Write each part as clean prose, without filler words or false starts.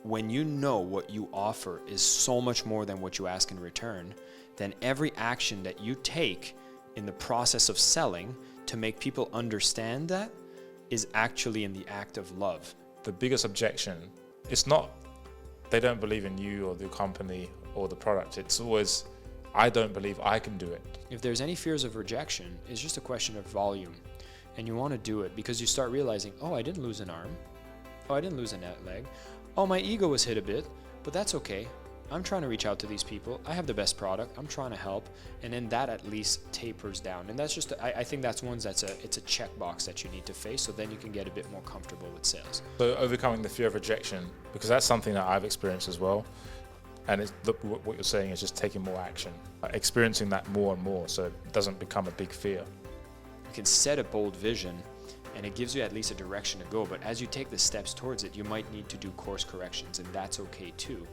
when you know what you offer is so much more than what you ask in return, then every action that you take in the process of selling to make people understand that is actually in the act of love. The biggest objection, it's not they don't believe in you or the company or the product. It's always, I don't believe I can do it. If there's any fears of rejection, it's just a question of volume. And you want to do it because you start realizing, oh, I didn't lose an arm. Oh, I didn't lose a leg. Oh, my ego was hit a bit, but that's okay. I'm trying to reach out to these people. I have the best product. I'm trying to help. And then that at least tapers down. And that's just, I think that's it's a checkbox that you need to face. So then you can get a bit more comfortable with sales. So overcoming the fear of rejection, because that's something that I've experienced as well. And what you're saying is just taking more action, experiencing that more and more so it doesn't become a big fear. You can set a bold vision and it gives you at least a direction to go. But as you take the steps towards it, you might need to do course corrections, and that's okay too.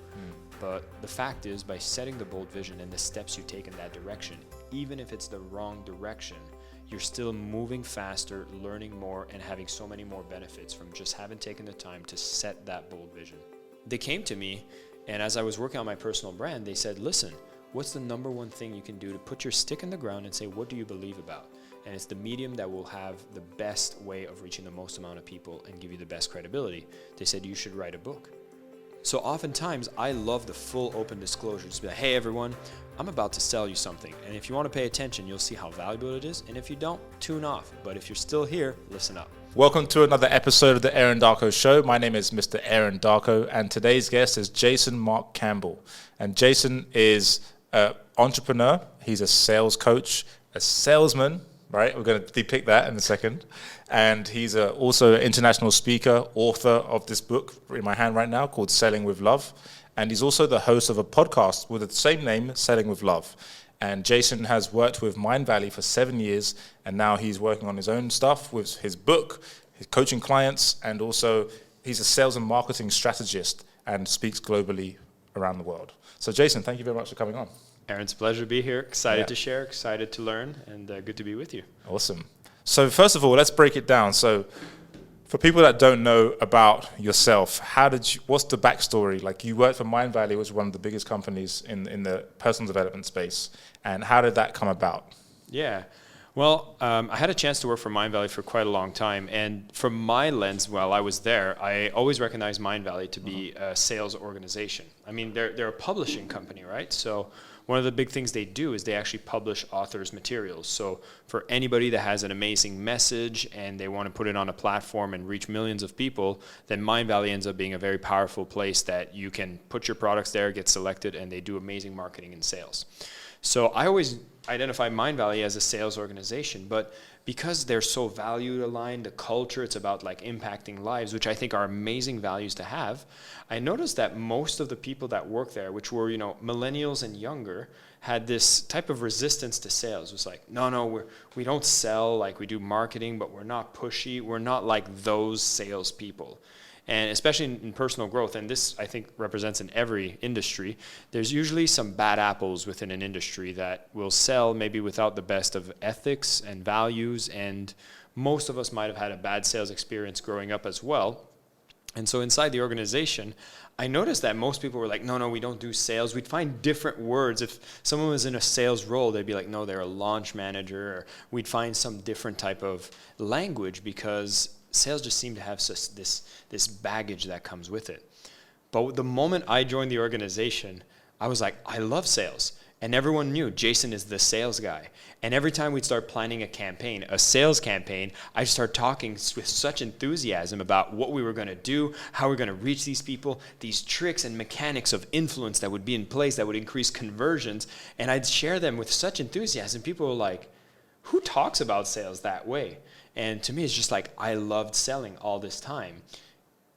But the fact is, by setting the bold vision and the steps you take in that direction, even if it's the wrong direction, you're still moving faster, learning more, and having so many more benefits from just having taken the time to set that bold vision. They came to me, and as I was working on my personal brand, they said, listen, what's the number one thing you can do to put your stick in the ground and say, what do you believe about? And it's the medium that will have the best way of reaching the most amount of people and give you the best credibility. They said, you should write a book. So oftentimes, I love the full open disclosure. Just be like, hey everyone, I'm about to sell you something. And if you want to pay attention, you'll see how valuable it is. And if you don't, tune off. But if you're still here, listen up. Welcome to another episode of the Aaron Darko Show. My name is Mr. Aaron Darko, and today's guest is Jason Marc Campbell. And Jason is an entrepreneur. He's a sales coach, a salesman, right? We're going to depict that in a second. And he's also an international speaker, author of this book in my hand right now called Selling with Love. And he's also the host of a podcast with the same name, Selling with Love. And Jason has worked with Mindvalley for 7 years, and now he's working on his own stuff with his book, his coaching clients, and also he's a sales and marketing strategist and speaks globally around the world. So Jason, thank you very much for coming on. Aaron, it's a pleasure to be here. Excited to share, excited to learn, and good to be with you. Awesome. So first of all, let's break it down. So for people that don't know about yourself, what's the backstory? Like, you worked for Mindvalley, which is one of the biggest companies in the personal development space. And how did that come about? Yeah. Well, I had a chance to work for Mindvalley for quite a long time. And from my lens, while I was there, I always recognized Mindvalley to be a sales organization. I mean, they're a publishing company, right? So one of the big things they do is they actually publish authors' materials. So for anybody that has an amazing message and they want to put it on a platform and reach millions of people, then Mindvalley ends up being a very powerful place that you can put your products there, get selected, and they do amazing marketing and sales. So I always identify Mindvalley as a sales organization, but because they're so value aligned, the culture, it's about like impacting lives, which I think are amazing values to have. I noticed that most of the people that work there, which were, millennials and younger, had this type of resistance to sales. It was like, no, we don't sell, like we do marketing, but we're not pushy. We're not like those salespeople. And especially in personal growth, and this I think represents in every industry, there's usually some bad apples within an industry that will sell maybe without the best of ethics and values, and most of us might have had a bad sales experience growing up as well. And so inside the organization, I noticed that most people were like, no, we don't do sales. We'd find different words. If someone was in a sales role, they'd be like, no, they're a launch manager, or we'd find some different type of language because sales just seem to have this baggage that comes with it. But the moment I joined the organization, I was like, I love sales. And everyone knew Jason is the sales guy. And every time we'd start planning a sales campaign, I'd start talking with such enthusiasm about what we were going to do, how we're going to reach these people, these tricks and mechanics of influence that would be in place that would increase conversions. And I'd share them with such enthusiasm. People were like, who talks about sales that way? And to me, it's just like, I loved selling all this time.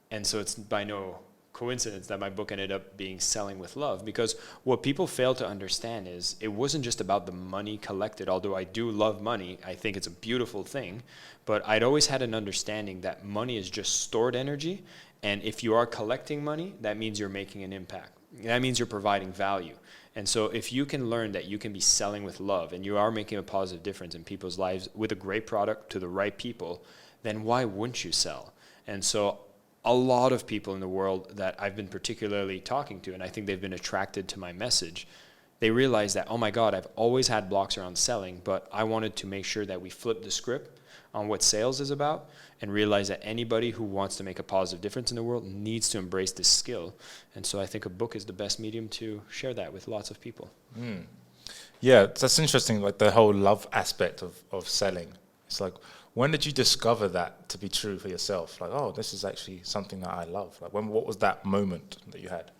And so it's by no coincidence that my book ended up being Selling with Love, because what people fail to understand is it wasn't just about the money collected. Although I do love money, I think it's a beautiful thing, but I'd always had an understanding that money is just stored energy. And if you are collecting money, that means you're making an impact. That means you're providing value. And so if you can learn that you can be selling with love and you are making a positive difference in people's lives with a great product to the right people, then why wouldn't you sell? And so a lot of people in the world that I've been particularly talking to, and I think they've been attracted to my message, they realize that, oh my God, I've always had blocks around selling, but I wanted to make sure that we flip the script on what sales is about and realize that anybody who wants to make a positive difference in the world needs to embrace this skill. And so I think a book is the best medium to share that with lots of people. Yeah, that's interesting, like the whole love aspect of selling. It's like, when did you discover that to be true for yourself? Like, oh, this is actually something that I love. Like, what was that moment that you had?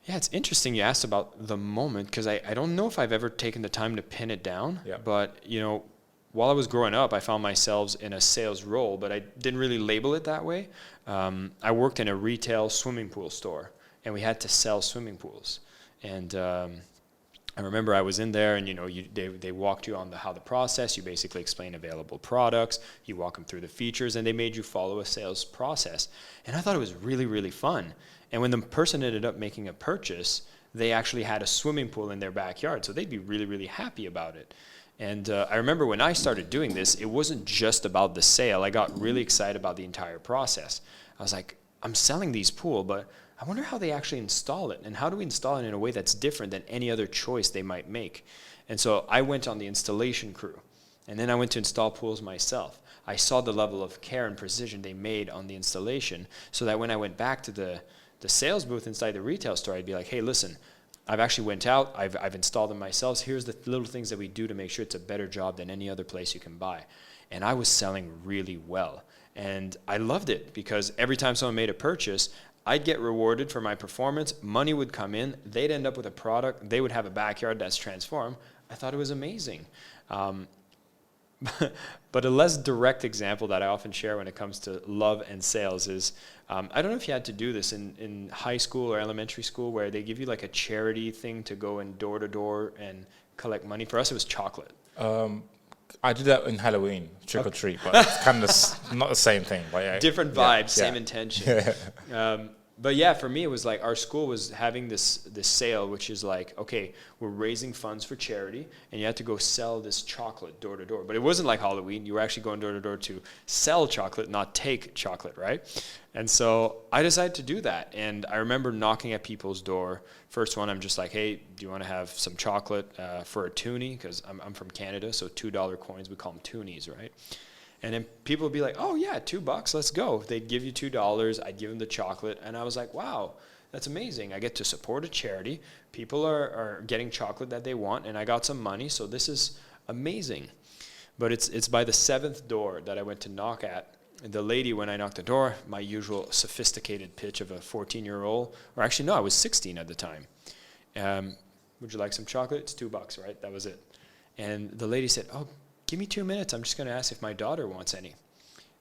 Yeah, it's interesting you asked about the moment, because I don't know if I've ever taken the time to pin it down. Yeah. But, while I was growing up, I found myself in a sales role, but I didn't really label it that way. I worked in a retail swimming pool store, and we had to sell swimming pools. And I remember I was in there, and they walked you on how the process. You basically explain available products. You walk them through the features, and they made you follow a sales process. And I thought it was really, really fun. And when the person ended up making a purchase, they actually had a swimming pool in their backyard, so they'd be really, really happy about it. And I remember when I started doing this, it wasn't just about the sale. I got really excited about the entire process. I was like, I'm selling these pools, but I wonder how they actually install it, and how do we install it in a way that's different than any other choice they might make. And so I went on the installation crew, and then I went to install pools myself. I saw the level of care and precision they made on the installation, so that when I went back to the sales booth inside the retail store, I'd be like, hey, listen, I've actually went out, I've installed them myself. Here's the little things that we do to make sure it's a better job than any other place you can buy. And I was selling really well. And I loved it, because every time someone made a purchase, I'd get rewarded for my performance. Money would come in. They'd end up with a product. They would have a backyard that's transformed. I thought it was amazing. But a less direct example that I often share when it comes to love and sales is, I don't know if you had to do this in high school or elementary school, where they give you like a charity thing to go in door to door and collect money. For us, it was chocolate. I did that in Halloween, trick or treat, but it's kind of not the same thing. But yeah, different vibes, same intention. But yeah, for me, it was like our school was having this sale, which is like, okay, we're raising funds for charity, and you had to go sell this chocolate door to door. But it wasn't like Halloween. You were actually going door to door to sell chocolate, not take chocolate, right? And so I decided to do that. And I remember knocking at people's door. First one, I'm just like, hey, do you want to have some chocolate for a toonie? Because I'm from Canada, so $2 coins, we call them toonies, right? And then people would be like, oh, yeah, $2, let's go. They'd give you $2. I'd give them the chocolate. And I was like, wow, that's amazing. I get to support a charity. People are getting chocolate that they want, and I got some money, so this is amazing. But it's by the 7th door that I went to knock at. And the lady, when I knocked the door, my usual sophisticated pitch of a 14-year-old, or actually, no, I was 16 at the time. Would you like some chocolate? It's $2, right? That was it. And the lady said, oh, give me 2 minutes. I'm just going to ask if my daughter wants any.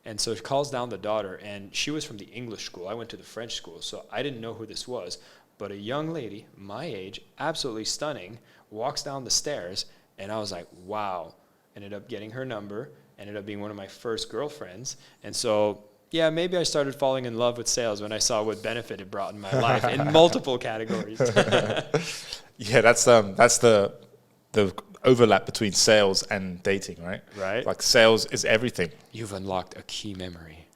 And so she calls down the daughter, and she was from the English school. I went to the French school, so I didn't know who this was. But a young lady, my age, absolutely stunning, walks down the stairs, and I was like, wow. Ended up getting her number, ended up being one of my first girlfriends. And so, yeah, maybe I started falling in love with sales when I saw what benefit it brought in my life in multiple categories. Yeah, that's the overlap between sales and dating, right? Right. Like sales is everything. You've unlocked a key memory.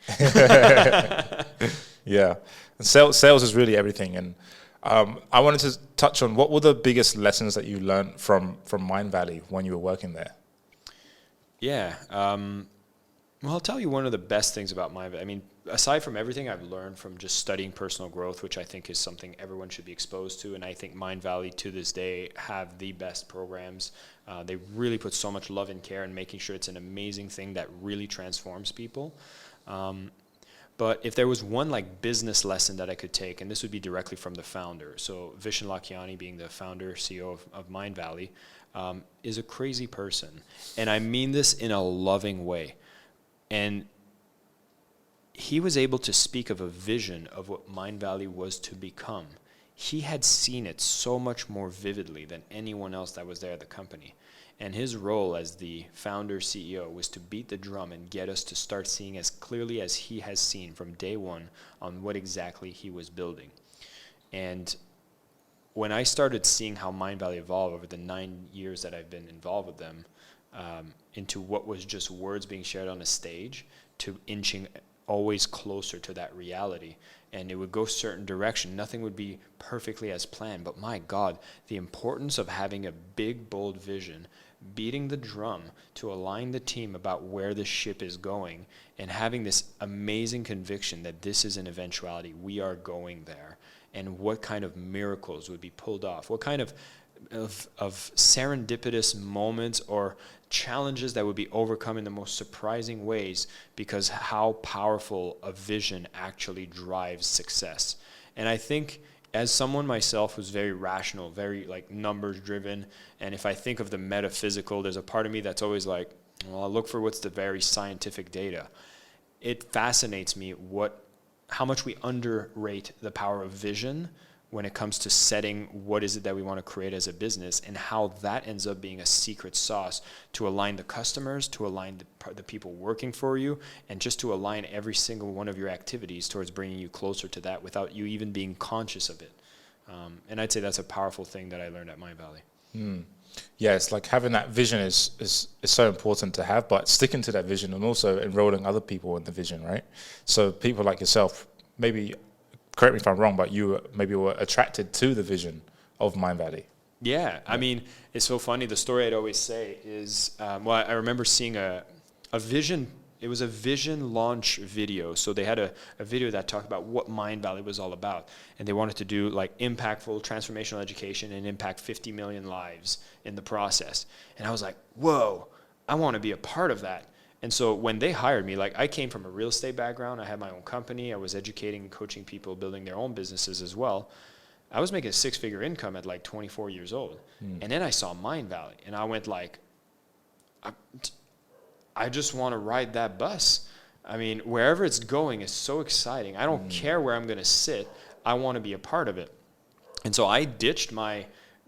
Yeah. And sales is really everything. And I wanted to touch on, what were the biggest lessons that you learned from Mindvalley when you were working there? Yeah. Well, I'll tell you one of the best things about Mindvalley. I mean, aside from everything I've learned from just studying personal growth, which I think is something everyone should be exposed to, and I think Mindvalley to this day have the best programs. They really put so much love and care in making sure it's an amazing thing that really transforms people. But if there was one like business lesson that I could take, and this would be directly from the founder, so Vishen Lakhiani, being the founder, CEO of Mindvalley, is a crazy person. And I mean this in a loving way. And he was able to speak of a vision of what Mindvalley was to become. He had seen it so much more vividly than anyone else that was there at the company. And his role as the founder CEO was to beat the drum and get us to start seeing as clearly as he has seen from day one on what exactly he was building. And when I started seeing how Mindvalley evolved over the 9 years that I've been involved with them, into what was just words being shared on a stage to inching always closer to that reality, and it would go certain direction. Nothing would be perfectly as planned, but my God, the importance of having a big, bold vision, beating the drum to align the team about where the ship is going, and having this amazing conviction that this is an eventuality, we are going there, and what kind of miracles would be pulled off, what kind of serendipitous moments or challenges that would be overcome in the most surprising ways, because how powerful a vision actually drives success. And I think as someone myself who's very rational, very like numbers driven, and if I think of the metaphysical, there's a part of me that's always like, well, I'll look for what's the very scientific data. It fascinates me how much we underrate the power of vision when it comes to setting what is it that we want to create as a business, and how that ends up being a secret sauce to align the customers, to align the people working for you, and just to align every single one of your activities towards bringing you closer to that without you even being conscious of it. And I'd say that's a powerful thing that I learned at Mindvalley. Yeah, it's like having that vision is so important to have, but sticking to that vision and also enrolling other people in the vision, right? So people like yourself, maybe, correct me if I'm wrong, but you maybe were attracted to the vision of Mindvalley. Yeah, I mean, it's so funny. The story I'd always say is, I remember seeing a vision. It was a vision launch video. So they had a video that talked about what Mindvalley was all about. And they wanted to do like impactful transformational education and impact 50 million lives in the process. And I was like, whoa, I want to be a part of that. And so when they hired me, like I came from a real estate background. I had my own company. I was educating and coaching people, building their own businesses as well. I was making a 6-figure income at like 24 years old. And then I saw Mindvalley and I went like, I just want to ride that bus. I mean, wherever it's going is so exciting. I don't care where I'm going to sit. I want to be a part of it. And so I ditched my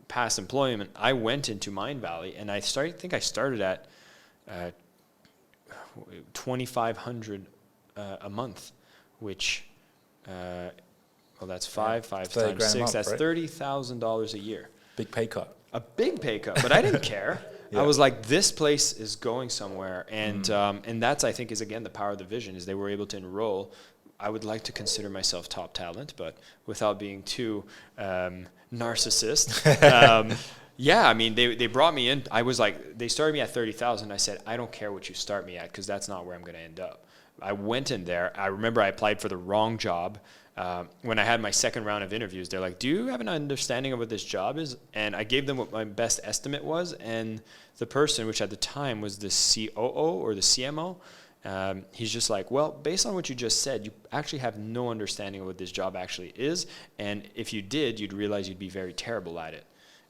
past employment. I went into Mindvalley, and I think I started at $2,500 a month, which, that's five times 6. Month, that's right? $30,000 a year. Big pay cut. A big pay cut, but I didn't care. Yeah. I was like, this place is going somewhere. And that's, I think, is, again, the power of the vision, is they were able to enroll. I would like to consider myself top talent, but without being too narcissist. Yeah, I mean, they brought me in. I was like, they started me at 30,000. I said, I don't care what you start me at, because that's not where I'm going to end up. I went in there. I remember I applied for the wrong job. When I had my second round of interviews, they're like, do you have an understanding of what this job is? And I gave them what my best estimate was. And the person, which at the time was the COO or the CMO, he's just like, well, based on what you just said, you actually have no understanding of what this job actually is. And if you did, you'd realize you'd be very terrible at it.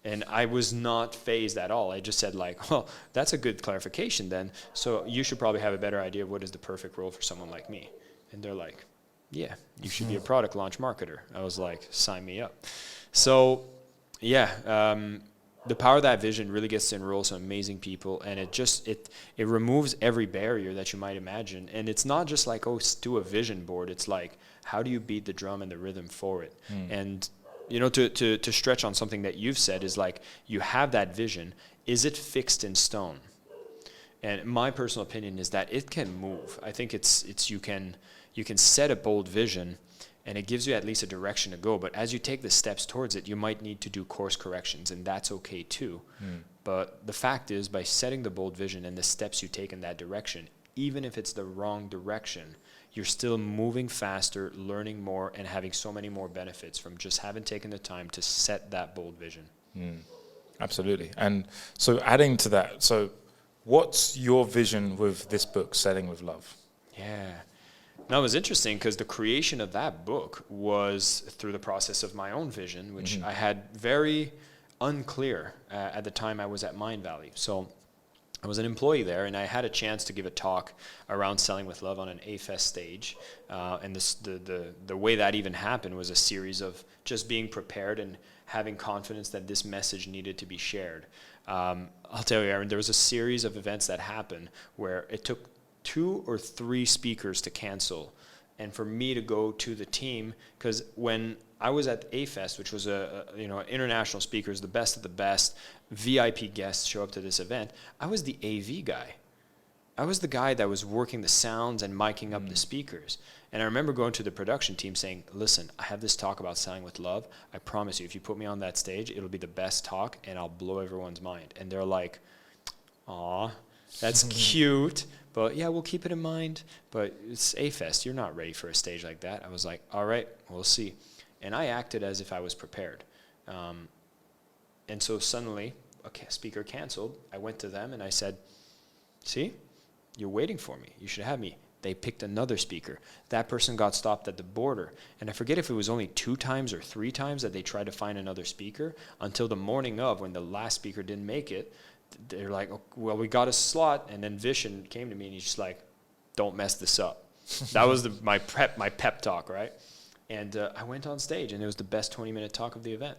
And I was not fazed at all. I just said like, well, that's a good clarification then. So you should probably have a better idea of what is the perfect role for someone like me. And they're like, yeah, you should be a product launch marketer. I was like, sign me up. So yeah, the power of that vision really gets to enroll some amazing people, and it removes every barrier that you might imagine. And it's not just like, oh, do a vision board. It's like, how do you beat the drum and the rhythm for it? And you know, to stretch on something that you've said is like, you have that vision. Is it fixed in stone? And my personal opinion is that it can move. I think you can set a bold vision, and it gives you at least a direction to go. But as you take the steps towards it, you might need to do course corrections, and that's okay too. But the fact is, by setting the bold vision and the steps you take in that direction, even if it's the wrong direction, you're still moving faster, learning more, and having so many more benefits from just having taken the time to set that bold vision. Absolutely. And so adding to that, so what's your vision with this book, Selling with Love? Yeah. Now, it was interesting because the creation of that book was through the process of my own vision, which I had very unclear at the time I was at Mindvalley. So I was an employee there, and I had a chance to give a talk around Selling with Love on an A-Fest stage. And the way that even happened was a series of just being prepared and having confidence that this message needed to be shared. I'll tell you, Aaron, there was a series of events that happened where it took 2 or 3 speakers to cancel, and for me to go to the team, because when I was at A-Fest, which was international speakers, the best of the best, VIP guests show up to this event, I was the AV guy. I was the guy that was working the sounds and miking up the speakers. And I remember going to the production team saying, listen, I have this talk about selling with love. I promise you, if you put me on that stage, it'll be the best talk and I'll blow everyone's mind. And they're like, aw, that's cute. But yeah, we'll keep it in mind. But it's A-Fest. You're not ready for a stage like that. I was like, all right, we'll see. And I acted as if I was prepared. And so suddenly, a speaker canceled. I went to them and I said, see, you're waiting for me. You should have me. They picked another speaker. That person got stopped at the border. And I forget if it was only 2 times or 3 times that they tried to find another speaker until the morning of, when the last speaker didn't make it. They're like, oh, well, we got a slot. And then Vishen came to me and he's just like, don't mess this up. That was my pep talk, right? And I went on stage and it was the best 20-minute talk of the event.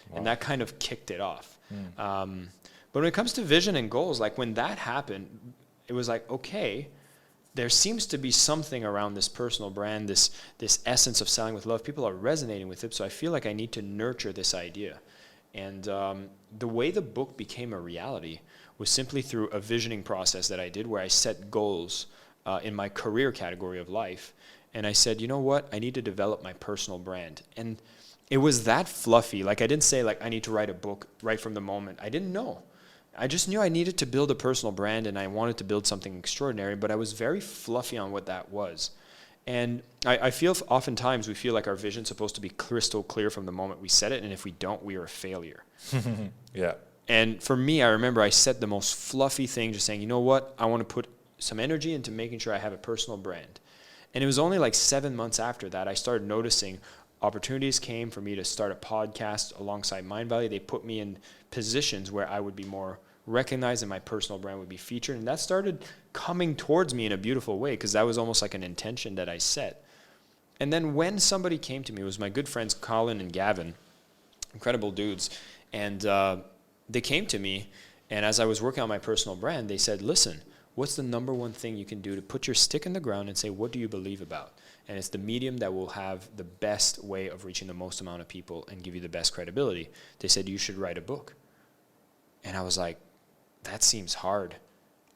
Wow. And that kind of kicked it off. But when it comes to vision and goals, like when that happened, it was like, okay, there seems to be something around this personal brand, this essence of selling with love. People are resonating with it, so I feel like I need to nurture this idea. And the way the book became a reality was simply through a visioning process that I did where I set goals in my career category of life. And I said, you know what? I need to develop my personal brand. And it was that fluffy. Like I didn't say like I need to write a book right from the moment. I didn't know. I just knew I needed to build a personal brand and I wanted to build something extraordinary, but I was very fluffy on what that was. And I feel oftentimes we feel like our vision's supposed to be crystal clear from the moment we set it, and if we don't, we are a failure. Yeah. And for me, I remember I set the most fluffy thing, just saying, you know what, I want to put some energy into making sure I have a personal brand. And it was only like 7 months after that I started noticing opportunities came for me to start a podcast alongside Mindvalley. They put me in positions where I would be more recognized and my personal brand would be featured. And that started coming towards me in a beautiful way because that was almost like an intention that I set. And then when somebody came to me, it was my good friends Colin and Gavin, incredible dudes. And they came to me, and as I was working on my personal brand, they said, listen, what's the number one thing you can do to put your stick in the ground and say, what do you believe about? And it's the medium that will have the best way of reaching the most amount of people and give you the best credibility. They said, you should write a book. And I was like, that seems hard.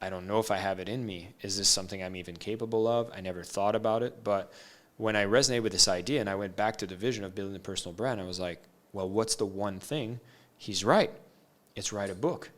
I don't know if I have it in me. Is this something I'm even capable of? I never thought about it. But when I resonated with this idea and I went back to the vision of building a personal brand, I was like, well, what's the one thing? He's right. It's write a book.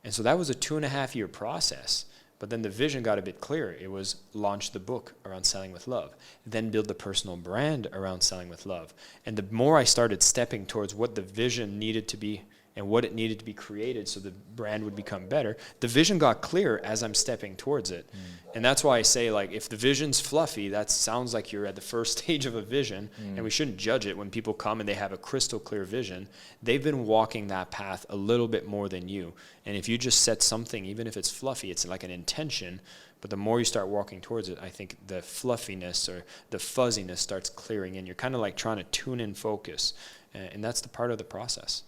And so that was a 2.5-year process. But then the vision got a bit clearer. It was launch the book around selling with love, then build the personal brand around selling with love. And the more I started stepping towards what the vision needed to be and what it needed to be created so the brand would become better, the vision got clearer as I'm stepping towards it. And that's why I say, like, if the vision's fluffy, that sounds like you're at the first stage of a vision, and we shouldn't judge it when people come and they have a crystal clear vision. They've been walking that path a little bit more than you. And if you just set something, even if it's fluffy, it's like an intention, but the more you start walking towards it, I think the fluffiness or the fuzziness starts clearing in. You're kind of like trying to tune in focus, and that's the part of the process.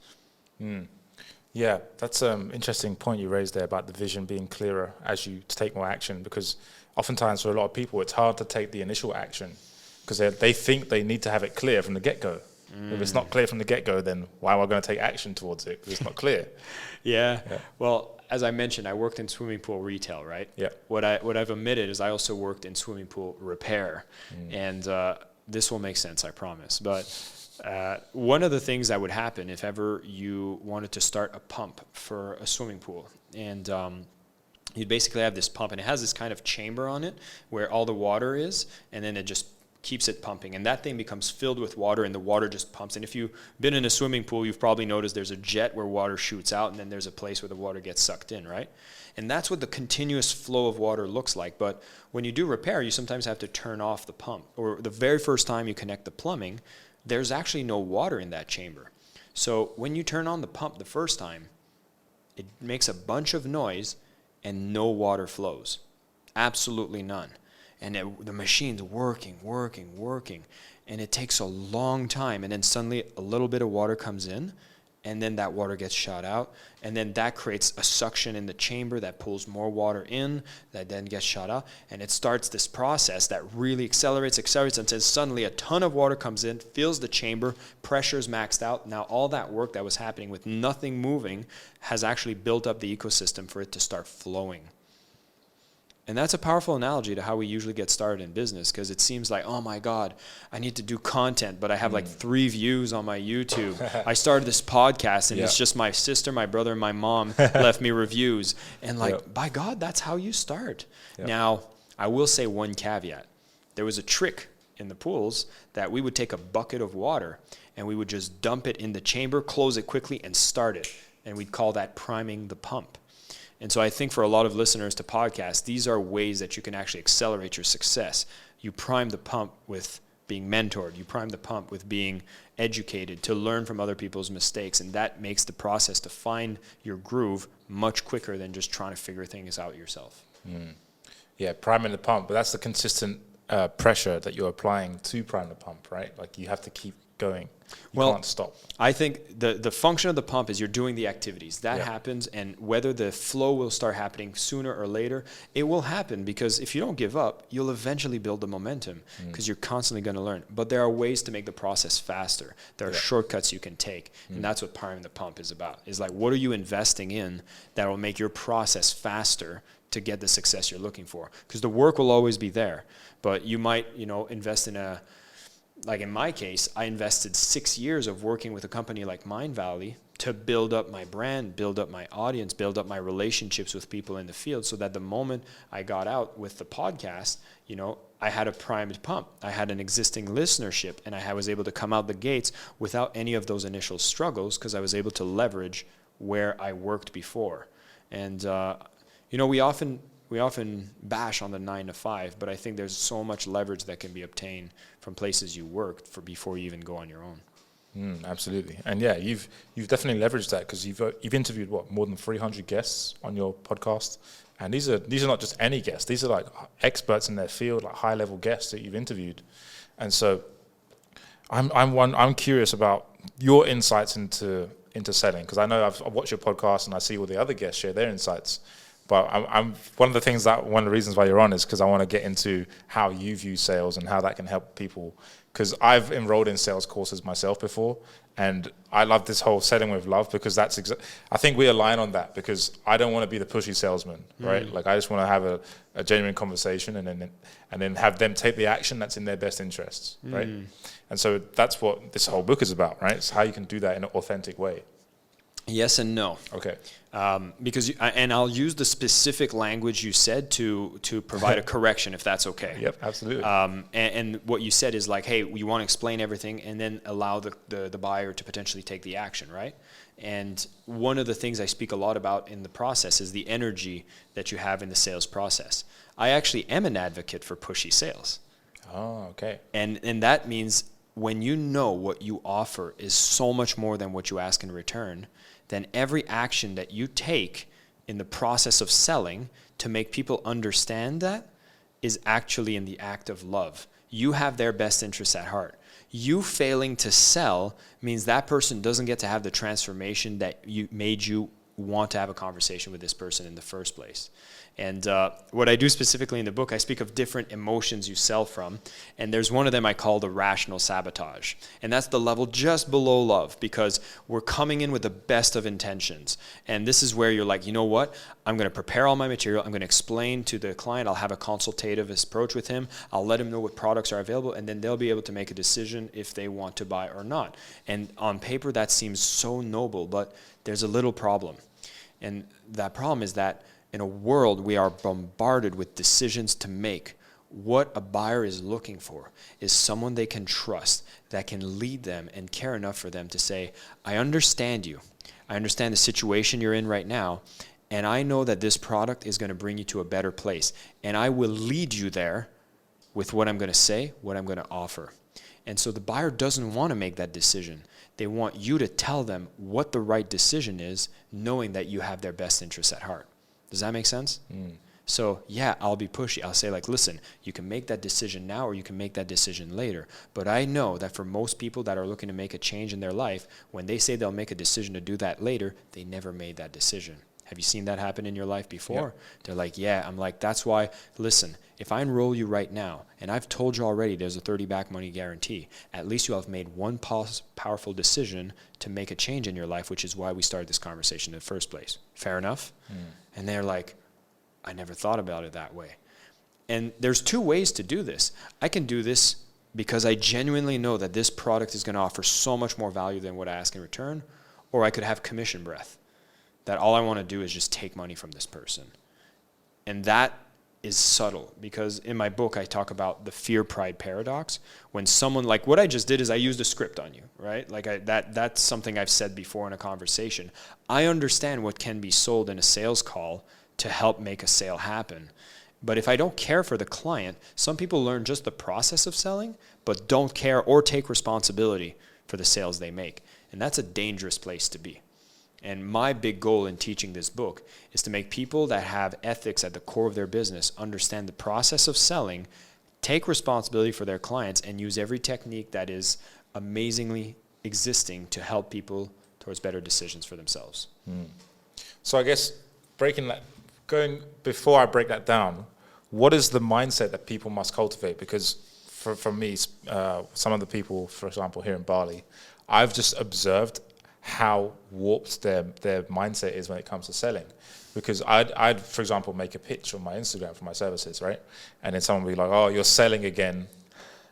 Yeah, that's an interesting point you raised there about the vision being clearer as you take more action, because oftentimes for a lot of people it's hard to take the initial action because they think they need to have it clear from the get-go. If it's not clear from the get-go, then why am I going to take action towards it? Because it's not clear. Yeah. Well, as I mentioned, I worked in swimming pool retail, right? Yeah. What I've omitted is I also worked in swimming pool repair, and this will make sense, I promise. But one of the things that would happen if ever you wanted to start a pump for a swimming pool, and you'd basically have this pump, and it has this kind of chamber on it where all the water is, and then it just keeps it pumping, and that thing becomes filled with water, and the water just pumps. And if you've been in a swimming pool, you've probably noticed there's a jet where water shoots out, and then there's a place where the water gets sucked in, right? And that's what the continuous flow of water looks like. But when you do repair, you sometimes have to turn off the pump, or the very first time you connect the plumbing, there's actually no water in that chamber. So when you turn on the pump the first time, it makes a bunch of noise and no water flows. Absolutely none. And the machine's working, and it takes a long time. And then suddenly a little bit of water comes in, and then that water gets shot out. And then that creates a suction in the chamber that pulls more water in, that then gets shot out. And it starts this process that really accelerates, until suddenly a ton of water comes in, fills the chamber, pressure's maxed out. Now all that work that was happening with nothing moving has actually built up the ecosystem for it to start flowing. And that's a powerful analogy to how we usually get started in business, because it seems like, oh my God, I need to do content, but I have like 3 views on my YouTube. I started this podcast and it's just my sister, my brother, and my mom left me reviews. And like, by God, that's how you start. Now, I will say one caveat. There was a trick in the pools that we would take a bucket of water and we would just dump it in the chamber, close it quickly, and start it. And we'd call that priming the pump. And so I think for a lot of listeners to podcasts, these are ways that you can actually accelerate your success. You prime the pump with being mentored. You prime the pump with being educated, to learn from other people's mistakes. And that makes the process to find your groove much quicker than just trying to figure things out yourself. Yeah, priming the pump. But that's the consistent pressure that you're applying to prime the pump, right? Like you have to keep going. You can't stop. I think the function of the pump is you're doing the activities. That happens, and whether the flow will start happening sooner or later, it will happen, because if you don't give up, you'll eventually build the momentum, because you're constantly going to learn. But there are ways to make the process faster. There are shortcuts you can take, and that's what priming the pump is about. Is like, what are you investing in that will make your process faster to get the success you're looking for? Because the work will always be there, but you might, invest in like in my case, I invested 6 years of working with a company like Mindvalley to build up my brand, build up my audience, build up my relationships with people in the field, so that the moment I got out with the podcast, I had a primed pump. I had an existing listenership, and I was able to come out the gates without any of those initial struggles, because I was able to leverage where I worked before. And, we often bash on the 9 to 5, but I think there's so much leverage that can be obtained from places you worked for before you even go on your own. Absolutely. And yeah, you've definitely leveraged that, because you've interviewed more than 300 guests on your podcast, and these are not just any guests. These are like experts in their field, like high level guests that you've interviewed. And so I'm curious about your insights into selling, because I know I've watched your podcast and I see all the other guests share their insights. But I'm one of the reasons why you're on is because I want to get into how you view sales and how that can help people. Because I've enrolled in sales courses myself before, and I love this whole selling with love, because I think we align on that, because I don't want to be the pushy salesman, right? Like, I just want to have a genuine conversation and then have them take the action that's in their best interests, right? And so that's what this whole book is about, right? It's how you can do that in an authentic way. Yes and no. Okay. Because and I'll use the specific language you said to provide a correction, if that's okay. Yep, absolutely. And what you said is like, hey, you want to explain everything and then allow the buyer to potentially take the action, right? And one of the things I speak a lot about in the process is the energy that you have in the sales process. I actually am an advocate for pushy sales. Oh, okay. And that means when you know what you offer is so much more than what you ask in return, then every action that you take in the process of selling to make people understand that is actually in the act of love. You have their best interests at heart. You failing to sell means that person doesn't get to have the transformation that made you want to have a conversation with this person in the first place. And what I do specifically in the book, I speak of different emotions you sell from. And there's one of them I call the rational sabotage. And that's the level just below love, because we're coming in with the best of intentions. And this is where you're like, you know what? I'm going to prepare all my material. I'm going to explain to the client. I'll have a consultative approach with him. I'll let him know what products are available. And then they'll be able to make a decision if they want to buy or not. And on paper, that seems so noble. But there's a little problem. And that problem is that in a world we are bombarded with decisions to make, what a buyer is looking for is someone they can trust, that can lead them and care enough for them to say, I understand you. I understand the situation you're in right now, and I know that this product is going to bring you to a better place. And I will lead you there with what I'm going to say, what I'm going to offer. And so the buyer doesn't want to make that decision. They want you to tell them what the right decision is, knowing that you have their best interests at heart. Does that make sense? So yeah, I'll be pushy. I'll say like, listen, you can make that decision now or you can make that decision later. But I know that for most people that are looking to make a change in their life, when they say they'll make a decision to do that later, they never made that decision. Have you seen that happen in your life before? Yep. They're like, yeah. I'm like, that's why, listen, if I enroll you right now, and I've told you already there's a 30 back money guarantee, at least you'll have made one powerful decision to make a change in your life, which is why we started this conversation in the first place. Fair enough? And they're like, I never thought about it that way. And there's two ways to do this. I can do this because I genuinely know that this product is going to offer so much more value than what I ask in return, or I could have commission breath, that all I want to do is just take money from this person. And that is subtle, because in my book I talk about the fear-pride paradox. When someone, like what I just did is I used a script on you, right? Like that's something I've said before in a conversation. I understand what can be sold in a sales call to help make a sale happen. But if I don't care for the client, some people learn just the process of selling, but don't care or take responsibility for the sales they make. And that's a dangerous place to be. And my big goal in teaching this book is to make people that have ethics at the core of their business understand the process of selling, take responsibility for their clients, and use every technique that is amazingly existing to help people towards better decisions for themselves. So I guess before I break that down, what is the mindset that people must cultivate? Because for me, some of the people, for example, here in Bali, I've just observed how warped their mindset is when it comes to selling. Because I'd, for example, make a pitch on my Instagram for my services, right? And then someone would be like, oh, you're selling again,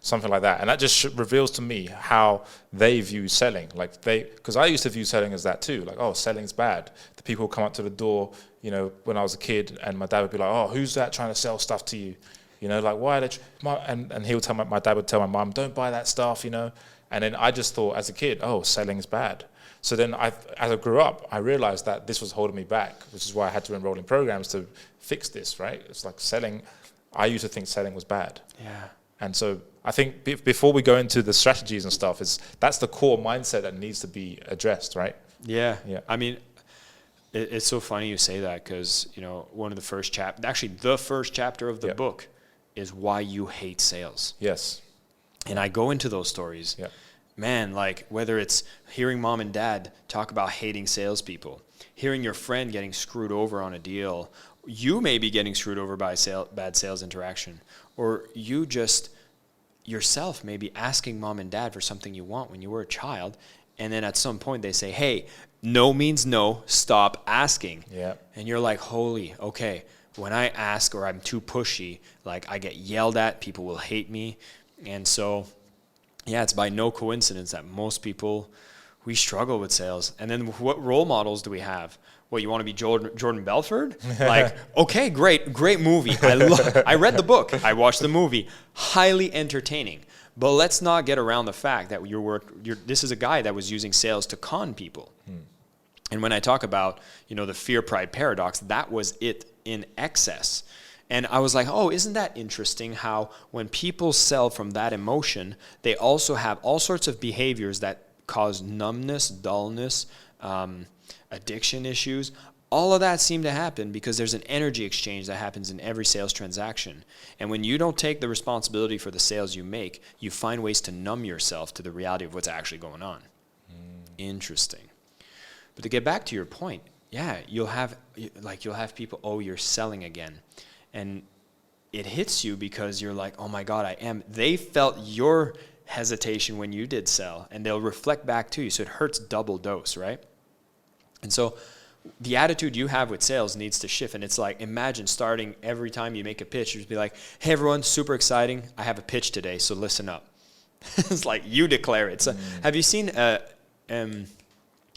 something like that. And that just reveals to me how they view selling. Because I used to view selling as that too. Like, oh, selling's bad. The people come up to the door, when I was a kid, and my dad would be like, oh, who's that trying to sell stuff to you? Like, why are they... And he would tell my dad would tell my mum, don't buy that stuff, And then I just thought as a kid, oh, selling's bad. So then as I grew up, I realized that this was holding me back, which is why I had to enroll in programs to fix this, right? It's like selling. I used to think selling was bad. Yeah. And so I think before we go into the strategies and stuff, that's the core mindset that needs to be addressed, right? Yeah. Yeah. I mean, it's so funny you say that, because, one of the first the first chapter of the book is why you hate sales. Yes. And I go into those stories. Yeah. Man, like whether it's hearing mom and dad talk about hating salespeople, hearing your friend getting screwed over on a deal, you may be getting screwed over by bad sales interaction, or you just yourself may be asking mom and dad for something you want when you were a child, and then at some point they say, hey, no means no, stop asking. Yeah. And you're like, holy, okay, when I ask or I'm too pushy, like I get yelled at, people will hate me. And so... yeah, it's by no coincidence that most people, we struggle with sales. And then what role models do we have? What, you want to be Jordan Belfort? Like, okay, great movie. I read the book. I watched the movie. Highly entertaining. But let's not get around the fact that this is a guy that was using sales to con people. And when I talk about, the fear-pride paradox, that was it in excess. And I was like, oh, isn't that interesting how when people sell from that emotion, they also have all sorts of behaviors that cause numbness, dullness, addiction issues. All of that seem to happen because there's an energy exchange that happens in every sales transaction. And when you don't take the responsibility for the sales you make, you find ways to numb yourself to the reality of what's actually going on. Interesting. But to get back to your point, yeah, you'll have people, oh, you're selling again. And it hits you because you're like, oh my God, they felt your hesitation when you did sell, and they'll reflect back to you. So it hurts double dose, right? And so the attitude you have with sales needs to shift. And it's like, imagine starting every time you make a pitch, you just be like, hey everyone, super exciting. I have a pitch today, so listen up. It's like you declare it. So have you seen,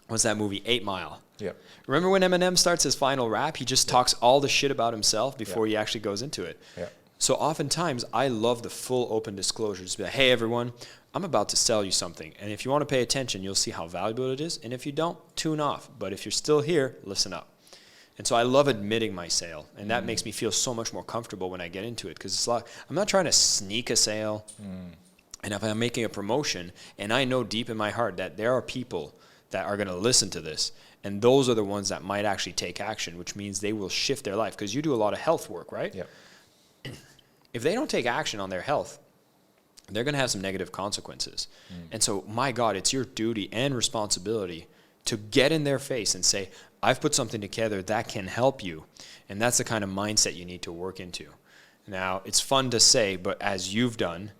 what's that movie, 8 Mile? Yeah. Remember when Eminem starts his final rap, he just talks all the shit about himself before he actually goes into it. Yeah. So oftentimes I love the full open disclosure. Just be like, hey everyone, I'm about to sell you something. And if you want to pay attention, you'll see how valuable it is. And if you don't, tune off. But if you're still here, listen up. And so I love admitting my sale. And that makes me feel so much more comfortable when I get into it. Because it's like, I'm not trying to sneak a sale. And if I'm making a promotion, and I know deep in my heart that there are people that are going to listen to this, and those are the ones that might actually take action, which means they will shift their life. Because you do a lot of health work, right? Yeah. If they don't take action on their health, they're going to have some negative consequences. And so, my God, it's your duty and responsibility to get in their face and say, I've put something together that can help you. And that's the kind of mindset you need to work into. Now, it's fun to say, but as you've done,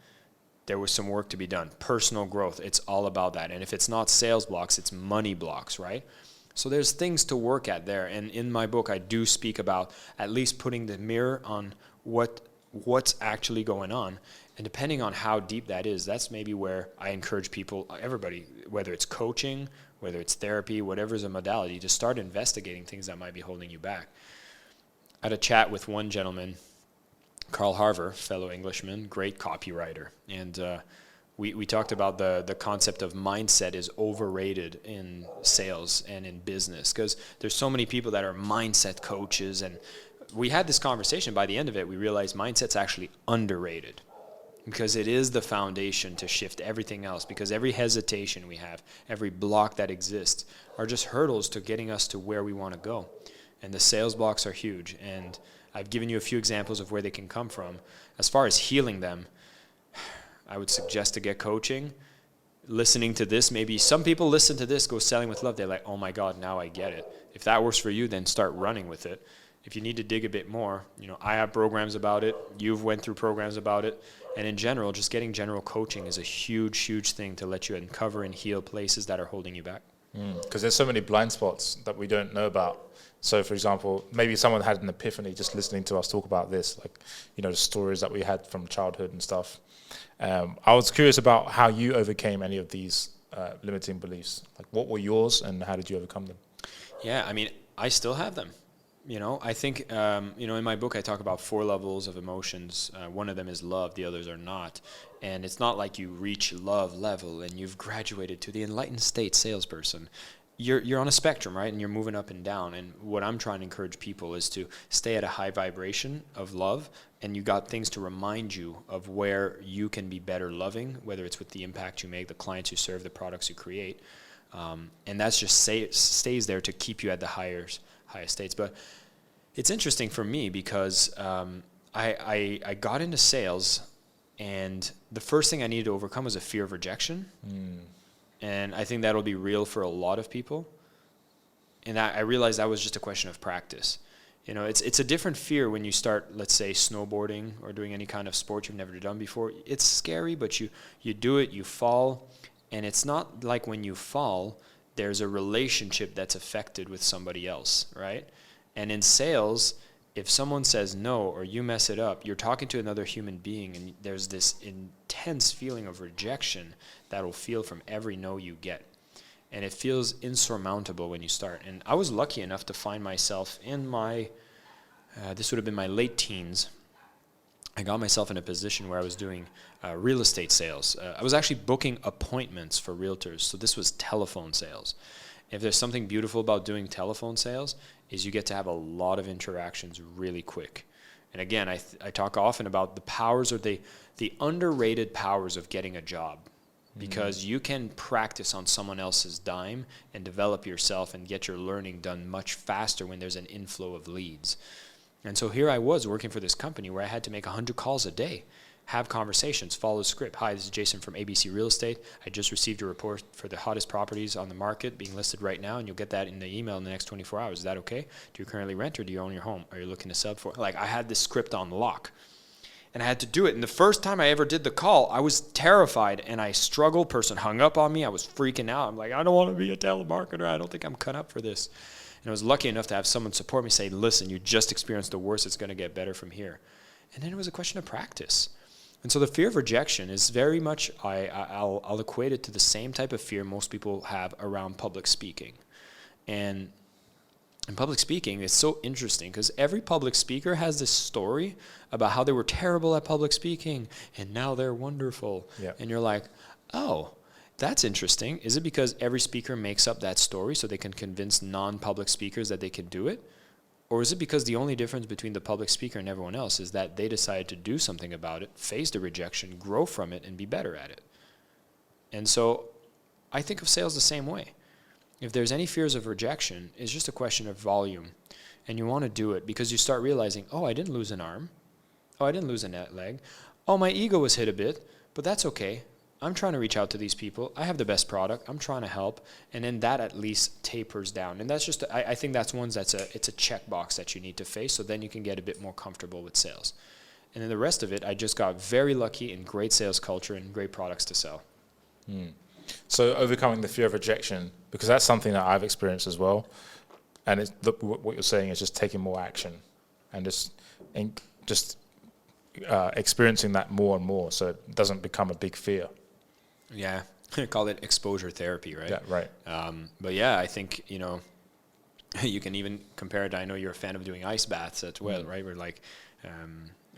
there was some work to be done. Personal growth, it's all about that. And if it's not sales blocks, it's money blocks, right? So there's things to work at there. And in my book, I do speak about at least putting the mirror on what's actually going on. And depending on how deep that is, that's maybe where I encourage people, everybody, whether it's coaching, whether it's therapy, whatever is a modality, to start investigating things that might be holding you back. I had a chat with one gentleman, Carl Harver, fellow Englishman, great copywriter. And we talked about the concept of mindset is overrated in sales and in business, because there's so many people that are mindset coaches. And we had this conversation. By the end of it, we realized mindset's actually underrated, because it is the foundation to shift everything else, because every hesitation we have, every block that exists are just hurdles to getting us to where we want to go. And the sales blocks are huge. And I've given you a few examples of where they can come from. As far as healing them, I would suggest to get coaching. Listening to this, maybe some people listen to this, go Selling with Love. They're like, oh my God, now I get it. If that works for you, then start running with it. If you need to dig a bit more, I have programs about it. You've went through programs about it. And in general, just getting general coaching is a huge, huge thing to let you uncover and heal places that are holding you back. Because there's so many blind spots that we don't know about. So, for example, maybe someone had an epiphany just listening to us talk about this, like, the stories that we had from childhood and stuff. I was curious about how you overcame any of these limiting beliefs. Like, what were yours and how did you overcome them? Yeah, I mean, I still have them. I think, in my book, I talk about 4 levels of emotions. One of them is love. The others are not. And it's not like you reach love level and you've graduated to the enlightened state salesperson. You're on a spectrum, right? And you're moving up and down. And what I'm trying to encourage people is to stay at a high vibration of love. And you got things to remind you of where you can be better loving, whether it's with the impact you make, the clients you serve, the products you create. And that's just stays there to keep you at the highest states. But it's interesting for me because I got into sales, and the first thing I needed to overcome was a fear of rejection. And I think that'll be real for a lot of people. And I realized that was just a question of practice. It's a different fear when you start, let's say, snowboarding or doing any kind of sport you've never done before. It's scary, but you do it, you fall. And it's not like when you fall, there's a relationship that's affected with somebody else, right? And in sales, if someone says no or you mess it up, you're talking to another human being, and there's this intense feeling of rejection that will feel from every no you get. And it feels insurmountable when you start. And I was lucky enough to find myself in this would have been my late teens. I got myself in a position where I was doing real estate sales. I was actually booking appointments for realtors. So this was telephone sales. If there's something beautiful about doing telephone sales, is you get to have a lot of interactions really quick. And again, I talk often about the powers, or the underrated powers of getting a job. Because you can practice on someone else's dime and develop yourself and get your learning done much faster when there's an inflow of leads. And so here I was working for this company where I had to make 100 calls a day, have conversations, follow the script. Hi, this is Jason from ABC Real Estate. I just received a report for the hottest properties on the market being listed right now, and you'll get that in the email in the next 24 hours. Is that okay? Do you currently rent, or do you own your home? Are you looking to sell for? Like, I had this script on lock. And I had to do it. And the first time I ever did the call, I was terrified and I struggled. Person hung up on me. I was freaking out. I'm like, I don't want to be a telemarketer. I don't think I'm cut up for this. And I was lucky enough to have someone support me, say, listen, you just experienced the worst. It's going to get better from here. And then it was a question of practice. And so the fear of rejection is very much, I'll equate it to the same type of fear most people have around public speaking. And in public speaking, it's so interesting because every public speaker has this story about how they were terrible at public speaking and now they're wonderful. Yeah. And you're like, oh, that's interesting. Is it because every speaker makes up that story so they can convince non-public speakers that they can do it? Or is it because the only difference between the public speaker and everyone else is that they decided to do something about it, face the rejection, grow from it, and be better at it? And so I think of sales the same way. If there's any fears of rejection, it's just a question of volume. And you want to do it because you start realizing, oh, I didn't lose an arm. Oh, I didn't lose a leg. Oh, my ego was hit a bit, but that's okay. I'm trying to reach out to these people. I have the best product. I'm trying to help. And then that at least tapers down. And that's just, I think that's it's a checkbox that you need to face, so then you can get a bit more comfortable with sales. And then the rest of it, I just got very lucky in great sales culture and great products to sell. So overcoming the fear of rejection, because that's something that I've experienced as well. And it's, what you're saying is just taking more action and just experiencing that more and more, so it doesn't become a big fear. Yeah, call it exposure therapy, right? Yeah, right. But yeah, I think, you know, you can even compare it. I know you're a fan of doing ice baths as well, right? We're like,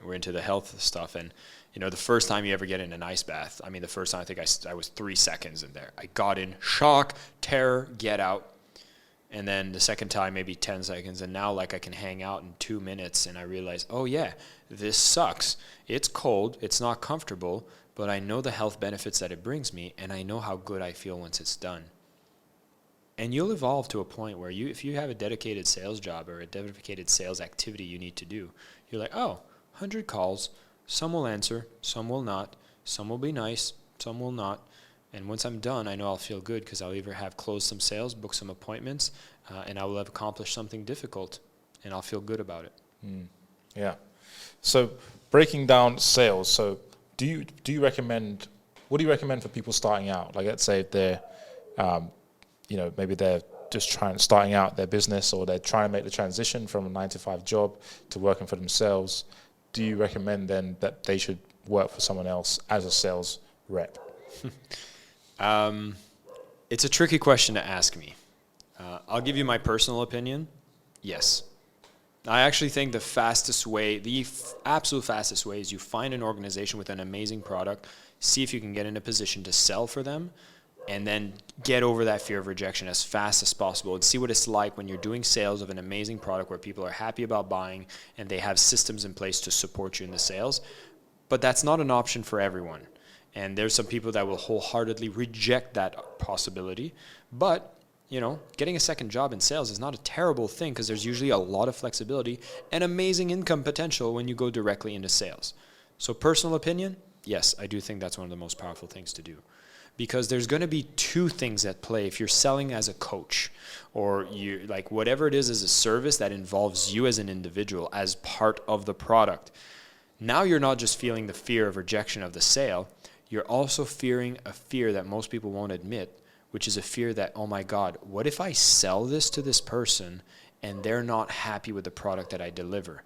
we're into the health stuff. And, you know, the first time you ever get in an ice bath, I mean, the first time I think I was 3 seconds in there. I got in, shock, terror, get out. And then the second time, maybe 10 seconds. And now, like, I can hang out in 2 minutes and I realize, oh, yeah, this sucks. It's cold. It's not comfortable. But I know the health benefits that it brings me. And I know how good I feel once it's done. And you'll evolve to a point where if you have a dedicated sales job or a dedicated sales activity you need to do, you're like, oh, 100 calls. Some will answer. Some will not. Some will be nice. Some will not. And once I'm done, I know I'll feel good because I'll either have closed some sales, booked some appointments, and I will have accomplished something difficult, and I'll feel good about it. Yeah. So breaking down sales. So do you recommend? What do you recommend for people starting out? Like, let's say if they're, maybe they're just starting out their business, or they're trying to make the transition from a 9-to-5 job to working for themselves. Do you recommend then that they should work for someone else as a sales rep? It's a tricky question to ask me. I'll give you my personal opinion. Yes. I actually think the fastest way, the absolute fastest way, is you find an organization with an amazing product, see if you can get in a position to sell for them, and then get over that fear of rejection as fast as possible and see what it's like when you're doing sales of an amazing product where people are happy about buying and they have systems in place to support you in the sales. But that's not an option for everyone. And there's some people that will wholeheartedly reject that possibility. But, you know, getting a second job in sales is not a terrible thing because there's usually a lot of flexibility and amazing income potential when you go directly into sales. So personal opinion, yes, I do think that's one of the most powerful things to do. Because there's going to be two things at play if you're selling as a coach or you like whatever it is as a service that involves you as an individual as part of the product. Now you're not just feeling the fear of rejection of the sale, you're also fearing a fear that most people won't admit, which is a fear that, oh my God, what if I sell this to this person and they're not happy with the product that I deliver?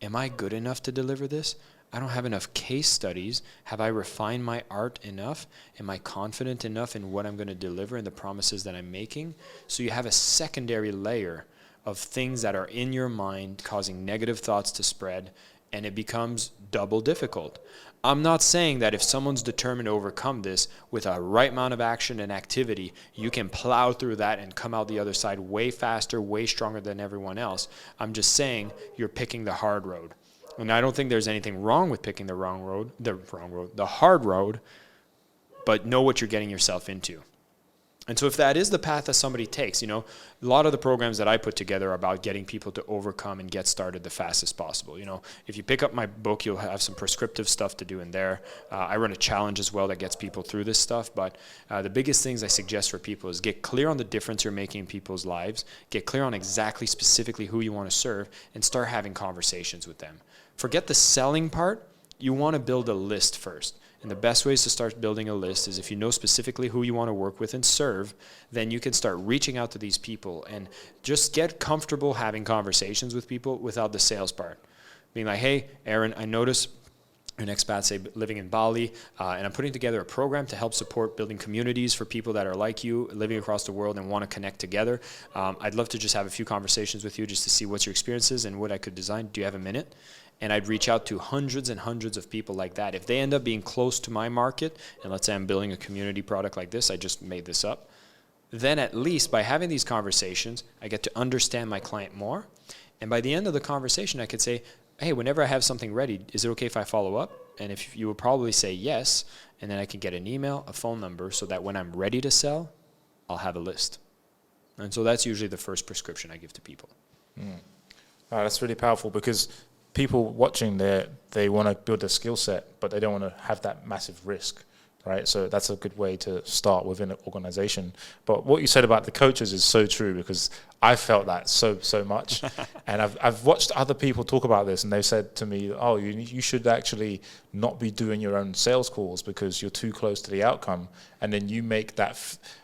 Am I good enough to deliver this? I don't have enough case studies. Have I refined my art enough? Am I confident enough in what I'm going to deliver and the promises that I'm making? So you have a secondary layer of things that are in your mind causing negative thoughts to spread, and it becomes double difficult. I'm not saying that if someone's determined to overcome this with a right amount of action and activity, you can plow through that and come out the other side way faster, way stronger than everyone else. I'm just saying you're picking the hard road. And I don't think there's anything wrong with picking the hard road, but know what you're getting yourself into. And so if that is the path that somebody takes, you know, a lot of the programs that I put together are about getting people to overcome and get started the fastest possible. You know, if you pick up my book, you'll have some prescriptive stuff to do in there. I run a challenge as well that gets people through this stuff. But the biggest things I suggest for people is get clear on the difference you're making in people's lives, get clear on exactly specifically who you want to serve, and start having conversations with them. Forget the selling part. You want to build a list first. And the best ways to start building a list is if you know specifically who you want to work with and serve, then you can start reaching out to these people and just get comfortable having conversations with people without the sales part. Being like, hey, Aaron, I notice an expat, say, living in Bali, and I'm putting together a program to help support building communities for people that are like you, living across the world and want to connect together. I'd love to just have a few conversations with you just to see what your experience is and what I could design. Do you have a minute? And I'd reach out to hundreds and hundreds of people like that. If they end up being close to my market, and let's say I'm building a community product like this, I just made this up, then at least by having these conversations, I get to understand my client more. And by the end of the conversation, I could say, hey, whenever I have something ready, is it okay if I follow up? And if you would probably say yes, and then I can get an email, a phone number, so that when I'm ready to sell, I'll have a list. And so that's usually the first prescription I give to people. That's really powerful because people watching there, they want to build a skill set, but they don't want to have that massive risk. right? So that's a good way to start within an organization. But what you said about the coaches is so true, because I felt that so much. And I've watched other people talk about this, and they've said to me, oh, you should actually not be doing your own sales calls because you're too close to the outcome. And then you make that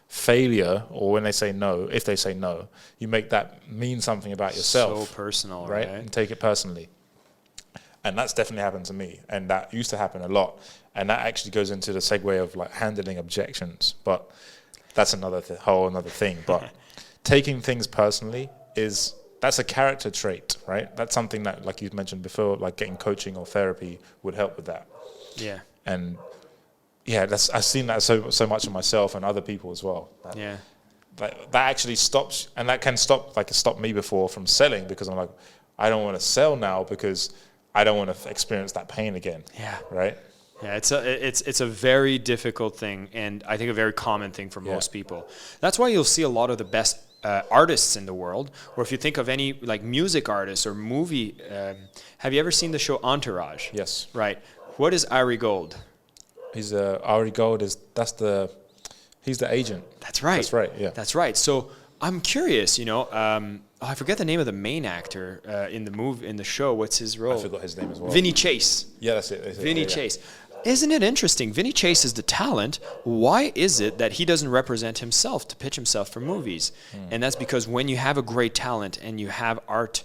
failure, or when they say no, if they say no, you make that mean something about yourself. So personal, right? right? And take it personally. And that's definitely happened to me, and that used to happen a lot. And that actually goes into the segue of like handling objections, but that's another whole another thing. But taking things personally that's a character trait, right? That's something that, like you mentioned before, like getting coaching or therapy would help with that. Yeah. And yeah, I've seen that so much in myself and other people as well. That actually stops, and that can stop. Like it stopped me before from selling, because I'm like, I don't want to sell now because I don't want to experience that pain again. Yeah. Right. Yeah, it's a very difficult thing, and I think a very common thing for most people. That's why you'll see a lot of the best artists in the world, or if you think of any like music artists or movie. Have you ever seen the show Entourage? Yes. Right. What is Ari Gold? He's Ari Gold he's the agent. That's right. That's right. Yeah. That's right. So I'm curious. I forget the name of the main actor in the show. What's his role? I forgot his name as well. Vinny Chase. Yeah, that's it. Vinny Chase. Isn't it interesting? Vinny Chase is the talent. Why is it that he doesn't represent himself to pitch himself for movies? And that's because when you have a great talent and you have art,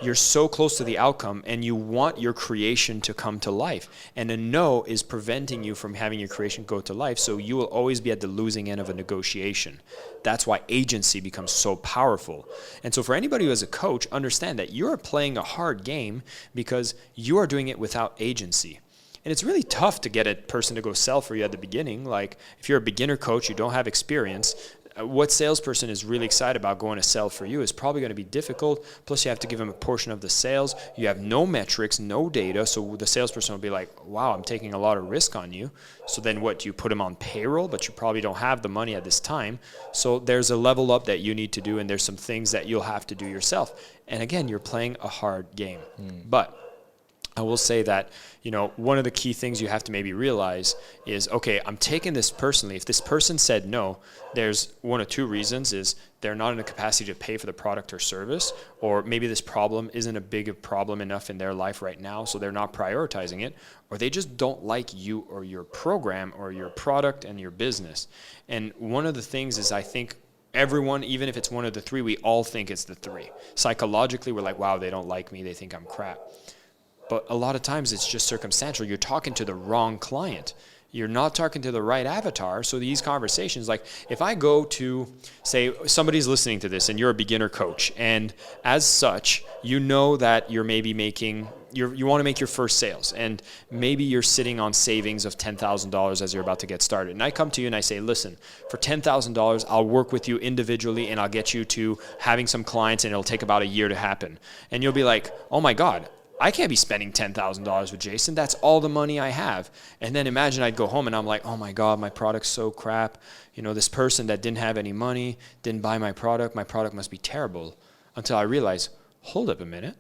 you're so close to the outcome, and you want your creation to come to life. And a no is preventing you from having your creation go to life, so you will always be at the losing end of a negotiation. That's why agency becomes so powerful. And so for anybody who is a coach, understand that you're playing a hard game because you are doing it without agency. And it's really tough to get a person to go sell for you at the beginning. Like if you're a beginner coach, you don't have experience, what salesperson is really excited about going to sell for you is probably going to be difficult. Plus, you have to give them a portion of the sales. You have no metrics, no data. So the salesperson will be like, wow, I'm taking a lot of risk on you. So then what, do you put them on payroll? But you probably don't have the money at this time. So there's a level up that you need to do, and there's some things that you'll have to do yourself. And again, you're playing a hard game. But I will say that, one of the key things you have to maybe realize is, okay, I'm taking this personally. If this person said no, there's one of two reasons: is they're not in a capacity to pay for the product or service, or maybe this problem isn't a big problem enough in their life right now, so they're not prioritizing it, or they just don't like you or your program or your product and your business. And one of the things is, I think everyone, even if it's one of the three, we all think it's the three. Psychologically, we're like, wow, they don't like me, they think I'm crap. But a lot of times it's just circumstantial. You're talking to the wrong client. You're not talking to the right avatar. So these conversations, like if I go to, say, somebody's listening to this and you're a beginner coach, and as such, you know that you're maybe you want to make your first sales, and maybe you're sitting on savings of $10,000 as you're about to get started. And I come to you and I say, listen, for $10,000, I'll work with you individually and I'll get you to having some clients, and it'll take about a year to happen. And you'll be like, oh my God, I can't be spending $10,000 with Jason. That's all the money I have. And then imagine I'd go home and I'm like, oh my God, my product's so crap. This person that didn't have any money, didn't buy my product must be terrible. Until I realize, hold up a minute.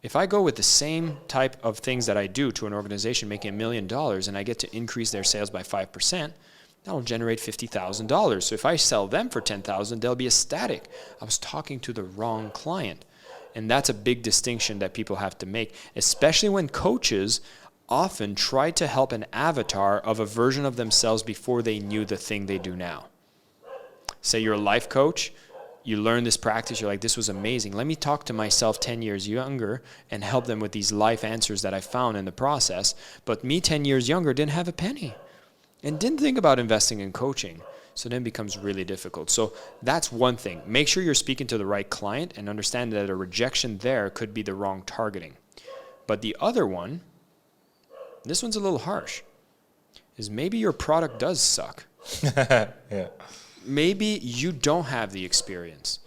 If I go with the same type of things that I do to an organization making $1 million, and I get to increase their sales by 5%, that'll generate $50,000. So if I sell them for $10,000, they'll be ecstatic. I was talking to the wrong client. And that's a big distinction that people have to make, especially when coaches often try to help an avatar of a version of themselves before they knew the thing they do now. Say you're a life coach, you learn this practice, you're like, this was amazing. Let me talk to myself 10 years younger and help them with these life answers that I found in the process. But me 10 years younger didn't have a penny and didn't think about investing in coaching. So then it becomes really difficult. So that's one thing. Make sure you're speaking to the right client and understand that a rejection there could be the wrong targeting. But the other one, this one's a little harsh, is maybe your product does suck. Yeah. Maybe you don't have the experience.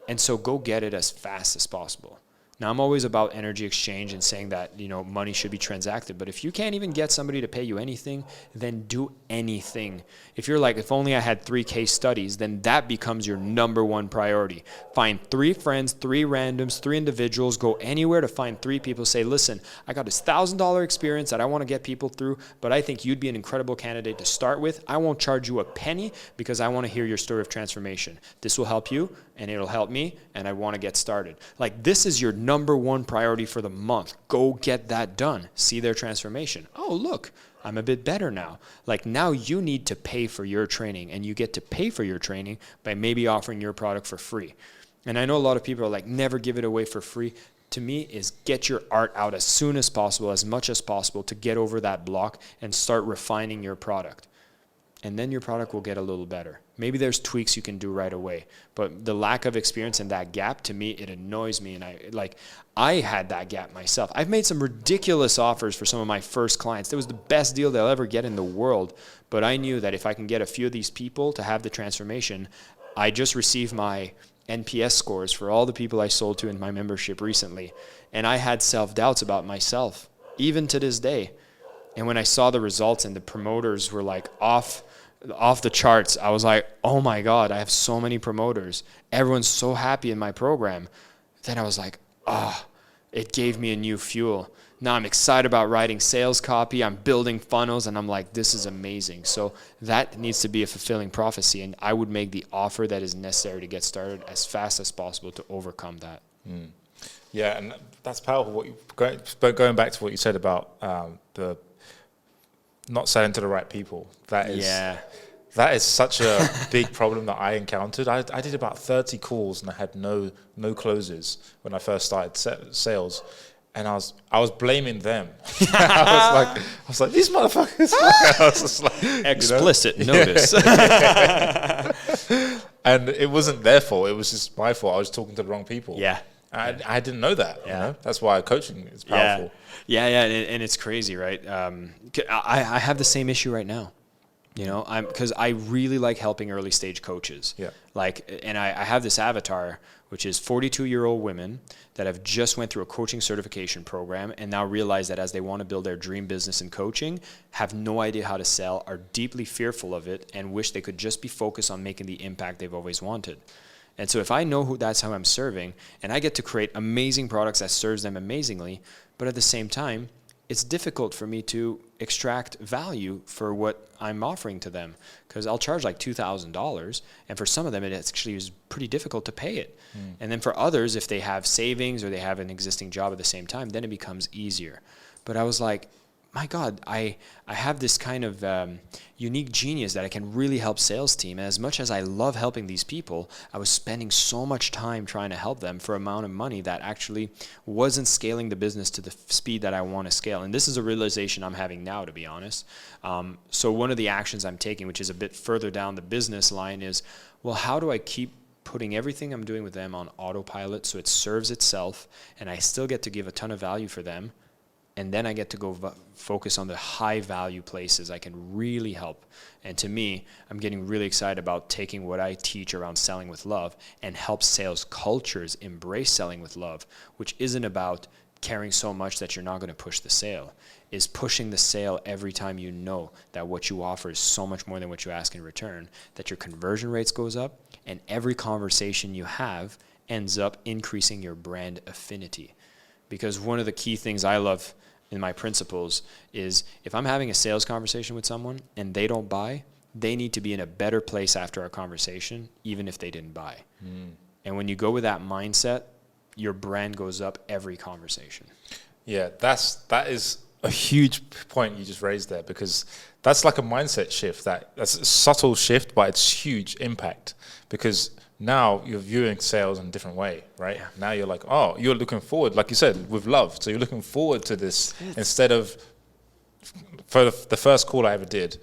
And so go get it as fast as possible. Now, I'm always about energy exchange and saying that, money should be transacted. But if you can't even get somebody to pay you anything, then do anything. If you're like, if only I had 3 case studies, then that becomes your number one priority. Find 3 friends, 3 randoms, 3 individuals, go anywhere to find 3 people. Say, listen, I got this $1,000 experience that I want to get people through, but I think you'd be an incredible candidate to start with. I won't charge you a penny because I want to hear your story of transformation. This will help you and it'll help me, and I want to get started. Like, this is your number one priority for the month. Go get that done. See their transformation. Oh, look, I'm a bit better now. Like, now you need to pay for your training, and you get to pay for your training by maybe offering your product for free. And I know a lot of people are like, never give it away for free. To me, is get your art out as soon as possible, as much as possible, to get over that block and start refining your product. And then your product will get a little better. Maybe there's tweaks you can do right away, but the lack of experience and that gap, to me, it annoys me. And I had that gap myself. I've made some ridiculous offers for some of my first clients. It was the best deal they'll ever get in the world. But I knew that if I can get a few of these people to have the transformation, I just received my NPS scores for all the people I sold to in my membership recently. And I had self-doubts about myself, even to this day. And when I saw the results and the promoters were like off the charts, I was like, oh my God, I have so many promoters. Everyone's so happy in my program. Then I was like, it gave me a new fuel. Now I'm excited about writing sales copy. I'm building funnels, and I'm like, this is amazing. So that needs to be a fulfilling prophecy, and I would make the offer that is necessary to get started as fast as possible to overcome that. Yeah, and that's powerful. Going back to what you said about the not selling to the right people. That is such a big problem that I encountered. I did about 30 calls and I had no closes when I first started sales, and I was blaming them. I was like, these motherfuckers. I was just like, explicit notice. And it wasn't their fault. It was just my fault. I was talking to the wrong people. Yeah. I didn't know that. That's why coaching is powerful. Yeah, and it's crazy, right? I have the same issue right now. Because I really like helping early stage coaches. Yeah. And I have this avatar, which is 42-year-old women that have just went through a coaching certification program and now realize that as they want to build their dream business in coaching, have no idea how to sell, are deeply fearful of it, and wish they could just be focused on making the impact they've always wanted. And so if I know that's how I'm serving, and I get to create amazing products that serves them amazingly, but at the same time, it's difficult for me to extract value for what I'm offering to them, because I'll charge like $2,000, and for some of them, it actually is pretty difficult to pay it. And then for others, if they have savings or they have an existing job at the same time, then it becomes easier. But I was like, my God, I have this kind of unique genius that I can really help sales team. And as much as I love helping these people, I was spending so much time trying to help them for an amount of money that actually wasn't scaling the business to the speed that I want to scale. And this is a realization I'm having now, to be honest. So one of the actions I'm taking, which is a bit further down the business line, is, well, how do I keep putting everything I'm doing with them on autopilot so it serves itself and I still get to give a ton of value for them? And then I get to go focus on the high value places I can really help. And to me, I'm getting really excited about taking what I teach around selling with love and help sales cultures embrace selling with love, which isn't about caring so much that you're not going to push the sale, is pushing the sale every time you know that what you offer is so much more than what you ask in return, that your conversion rates goes up, and every conversation you have ends up increasing your brand affinity. Because one of the key things I love in my principles is, if I'm having a sales conversation with someone and they don't buy, they need to be in a better place after our conversation, even if they didn't buy. And when you go with that mindset, your brand goes up every conversation. Yeah, that is a huge point you just raised there, because that's like a mindset shift. That's a subtle shift, but it's huge impact, because now you're viewing sales in a different way, right? Yeah. Now you're like, oh, you're looking forward, like you said, with love. So you're looking forward to this instead of, for the first call I ever did,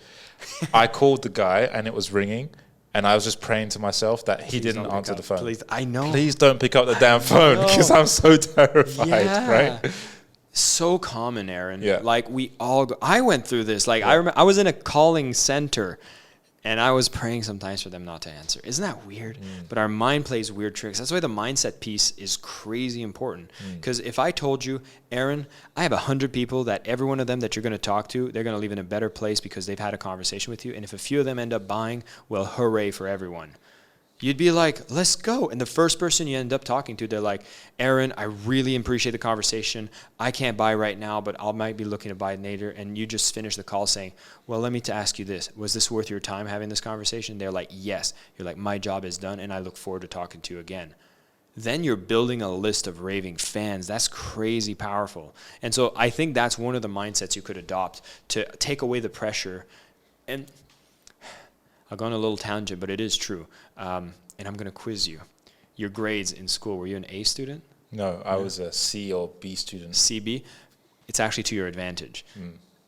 I called the guy and it was ringing, and I was just praying to myself that he didn't answer the phone. Please don't pick up the damn phone, because I'm so terrified, right? So common, Aaron. Yeah. Like, we all I went through this. Like, I remember I was in a calling center, And I was praying sometimes for them not to answer. Isn't that weird? But our mind plays weird tricks. That's why the mindset piece is crazy important. Because if I told you, Aaron, I have 100 people that every one of them that you're going to talk to, they're going to leave in a better place because they've had a conversation with you. And if a few of them end up buying, well, hooray for everyone. You'd be like, let's go. And the first person you end up talking to, they're like, Aaron, I really appreciate the conversation. I can't buy right now, but I might be looking to buy later. And you just finish the call saying, well, let me to ask you this. Was this worth your time having this conversation? They're like, yes. You're like, my job is done, and I look forward to talking to you again. Then you're building a list of raving fans. That's crazy powerful. And so I think that's one of the mindsets you could adopt to take away the pressure. And I'll go on a little tangent, but it is true. And I'm going to quiz you. Your grades in school, were you an A student? No, I was a C or B student. CB? It's actually to your advantage.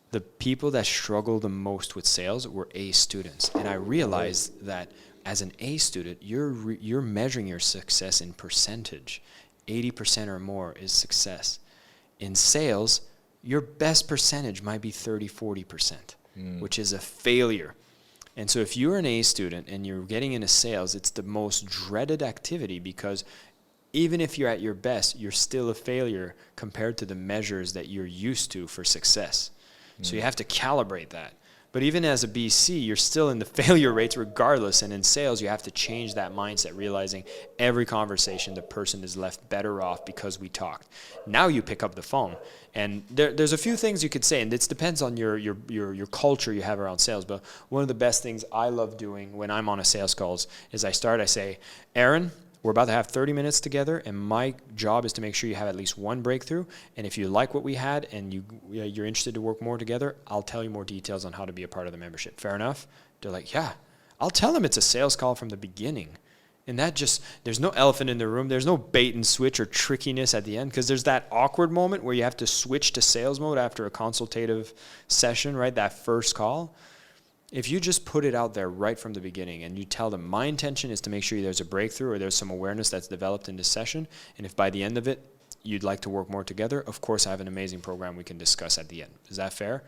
The people that struggle the most with sales were A students. And I realized that as an A student, you're measuring your success in percentage. 80% or more is success. In sales, your best percentage might be 30, 40%, which is a failure. And so if you're an A student and you're getting into sales, it's the most dreaded activity because even if you're at your best, you're still a failure compared to the measures that you're used to for success. So you have to calibrate that. But even as a BC, you're still in the failure rates regardless. And in sales, you have to change that mindset, realizing every conversation, the person is left better off because we talked. Now you pick up the phone. And there's a few things you could say, and it depends on your culture you have around sales. But one of the best things I love doing when I'm on a sales calls is I say, Aaron, we're about to have 30 minutes together, and my job is to make sure you have at least one breakthrough. And if you like what we had and you're interested to work more together, I'll tell you more details on how to be a part of the membership. Fair enough? They're like, yeah. I'll tell them it's a sales call from the beginning. And that there's no elephant in the room. There's no bait and switch or trickiness at the end because there's that awkward moment where you have to switch to sales mode after a consultative session, right? That first call. If you just put it out there right from the beginning and you tell them, my intention is to make sure there's a breakthrough or there's some awareness that's developed in this session, and if by the end of it you'd like to work more together, of course I have an amazing program we can discuss at the end. Is that fair?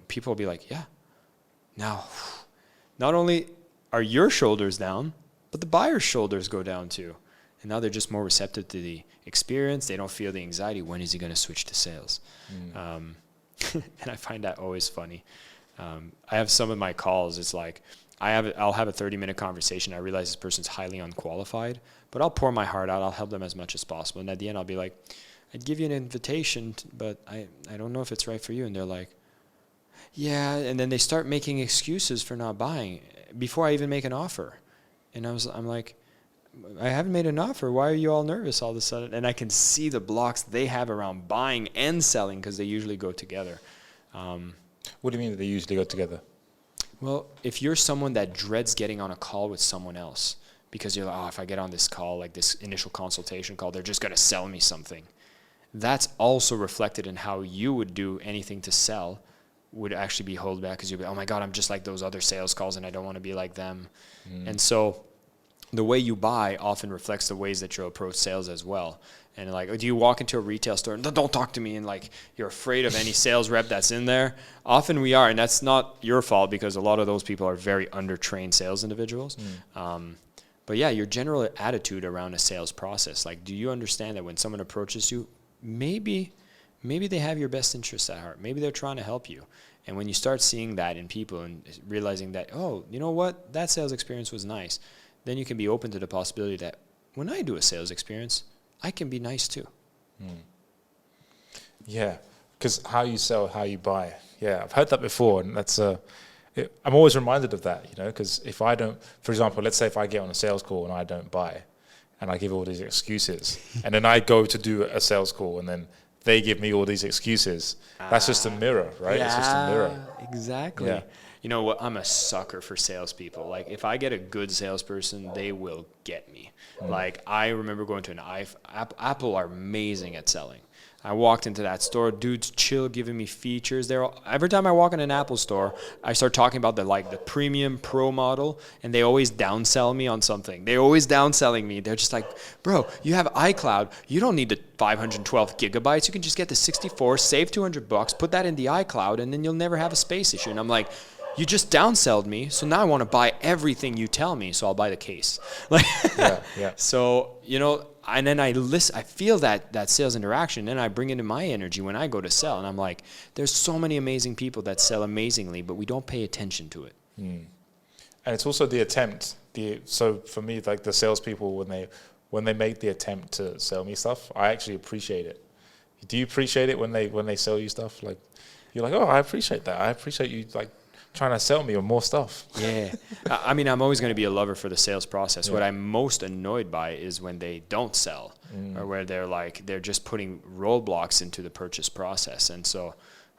People will be like, yeah. Now, not only are your shoulders down, but the buyer's shoulders go down too. And now they're just more receptive to the experience. They don't feel the anxiety. When is he going to switch to sales? And I find that always funny. I have some of my calls, it's like I'll have a 30-minute conversation. I realize this person's highly unqualified, but I'll pour my heart out. I'll help them as much as possible. And at the end, I'll be like, I'd give you an invitation, but I don't know if it's right for you. And they're like, yeah. And then they start making excuses for not buying before I even make an offer. And I'm like, I haven't made an offer. Why are you all nervous all of a sudden? And I can see the blocks they have around buying and selling because they usually go together. What do you mean that they usually go together? Well, if you're someone that dreads getting on a call with someone else because you're like, oh, if I get on this call, like this initial consultation call, they're just going to sell me something. That's also reflected in how you would do anything to sell would actually be held back because you'll be, oh my God, I'm just like those other sales calls and I don't want to be like them. And so the way you buy often reflects the ways that you'll approach sales as well. And like, do you walk into a retail store and don't talk to me and like you're afraid of any sales rep that's in there? Often we are, and that's not your fault because a lot of those people are very undertrained sales individuals. But yeah, your general attitude around a sales process, like do you understand that when someone approaches you, maybe they have your best interests at heart. Maybe they're trying to help you. And when you start seeing that in people and realizing that, oh, you know what, that sales experience was nice, then you can be open to the possibility that when I do a sales experience, I can be nice too. Yeah, because how you sell, how you buy. Yeah, I've heard that before, and that's I'm always reminded of that, you know, because if I don't, for example, let's say if I get on a sales call and I don't buy, and I give all these excuses, and then I go to do a sales call, and then they give me all these excuses. That's just a mirror, right? Yeah, it's just a mirror. Exactly. Yeah. You know what? I'm a sucker for salespeople. Like, if I get a good salesperson, they will get me. Like, I remember going to an Apple are amazing at selling. I walked into that store, dudes chill, giving me features. Every time I walk in an Apple store, I start talking about the premium pro model, and they always downsell me on something. They're always downselling me. They're just like, bro, you have iCloud. You don't need the 512 gigabytes. You can just get the 64, save $200, put that in the iCloud, and then you'll never have a space issue. And I'm like, you just downselled me, so now I want to buy everything you tell me, so I'll buy the case. Like, So, and then I feel that sales interaction, and I bring it in my energy when I go to sell, and I'm like, there's so many amazing people that sell amazingly, but we don't pay attention to it. And it's also the attempt. So for me, like the salespeople, when they make the attempt to sell me stuff, I actually appreciate it. Do you appreciate it when they sell you stuff? Like, you're like, oh, I appreciate that. I appreciate you like trying to sell me or more stuff. Yeah. I mean, I'm always going to be a lover for the sales process. What I'm most annoyed by is when they don't sell or where they're just putting roadblocks into the purchase process. And so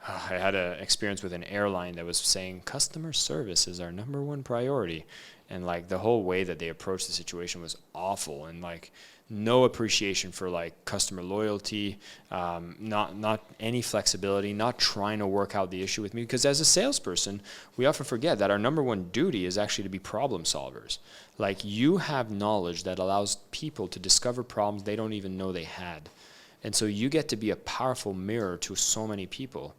I had an experience with an airline that was saying customer service is our number one priority. And like the whole way that they approached the situation was awful, and like no appreciation for like customer loyalty, not any flexibility, not trying to work out the issue with me. Because as a salesperson, we often forget that our number one duty is actually to be problem solvers. Like you have knowledge that allows people to discover problems they don't even know they had. And so you get to be a powerful mirror to so many people.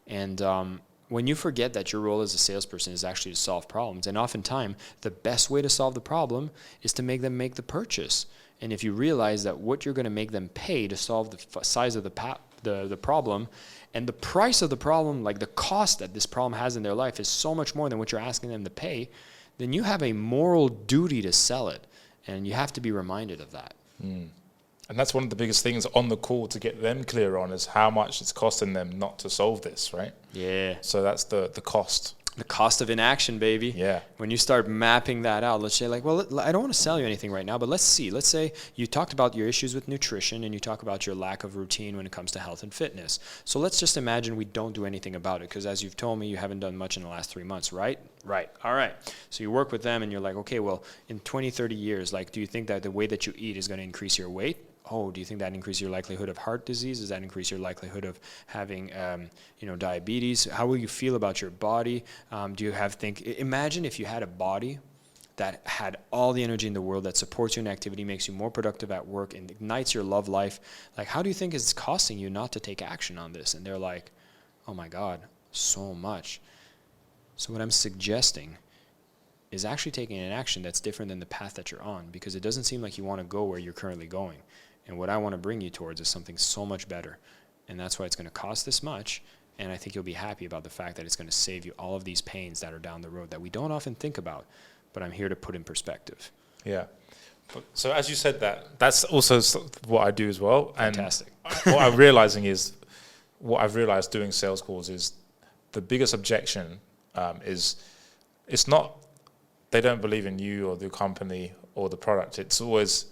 And when you forget that your role as a salesperson is actually to solve problems, and oftentimes the best way to solve the problem is to make them make the purchase. And if you realize that what you're going to make them pay to solve the size of the problem, and the price of the problem, like the cost that this problem has in their life, is so much more than what you're asking them to pay, then you have a moral duty to sell it. And you have to be reminded of that. And that's one of the biggest things on the call to get them clear on is how much it's costing them not to solve this, right? Yeah. So that's the cost. The cost of inaction, baby. Yeah. When you start mapping that out, let's say like, well, I don't want to sell you anything right now, but let's see. Let's say you talked about your issues with nutrition and you talk about your lack of routine when it comes to health and fitness. So let's just imagine we don't do anything about it, because as you've told me, you haven't done much in the last 3 months, right? Right. All right. So you work with them and you're like, okay, well, in 20, 30 years, like, do you think that the way that you eat is going to increase your weight? Oh, do you think that increases your likelihood of heart disease? Does that increase your likelihood of having, diabetes? How will you feel about your body? Imagine if you had a body that had all the energy in the world, that supports you in activity, makes you more productive at work, and ignites your love life. Like, how do you think it's costing you not to take action on this? And they're like, oh my God, so much. So what I'm suggesting is actually taking an action that's different than the path that you're on, because it doesn't seem like you want to go where you're currently going. And what I want to bring you towards is something so much better. And that's why it's going to cost this much. And I think you'll be happy about the fact that it's going to save you all of these pains that are down the road that we don't often think about, but I'm here to put in perspective. Yeah. So as you said that's also what I do as well. Fantastic. And what I've realized doing sales calls is the biggest objection is it's not they don't believe in you or the company or the product. It's always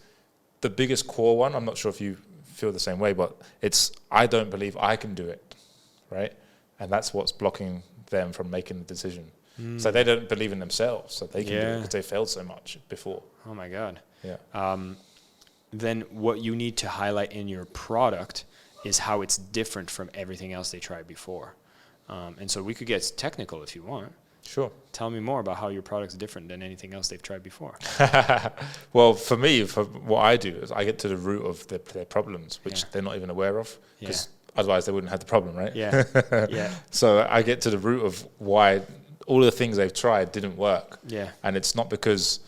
the biggest core one. I'm not sure if you feel the same way, but it's I don't believe I can do it, right? And that's what's blocking them from making the decision. So they don't believe in themselves, so they can do it because they failed so much before. Oh my God. Yeah. Then what you need to highlight in your product is how it's different from everything else they tried before. And so we could get technical if you want. Sure. Tell me more about how your product's different than anything else they've tried before. Well, for me, for what I do is I get to the root of their problems, which they're not even aware of, because otherwise they wouldn't have the problem, right? Yeah. Yeah. So I get to the root of why all of the things they've tried didn't work. Yeah. And it's not because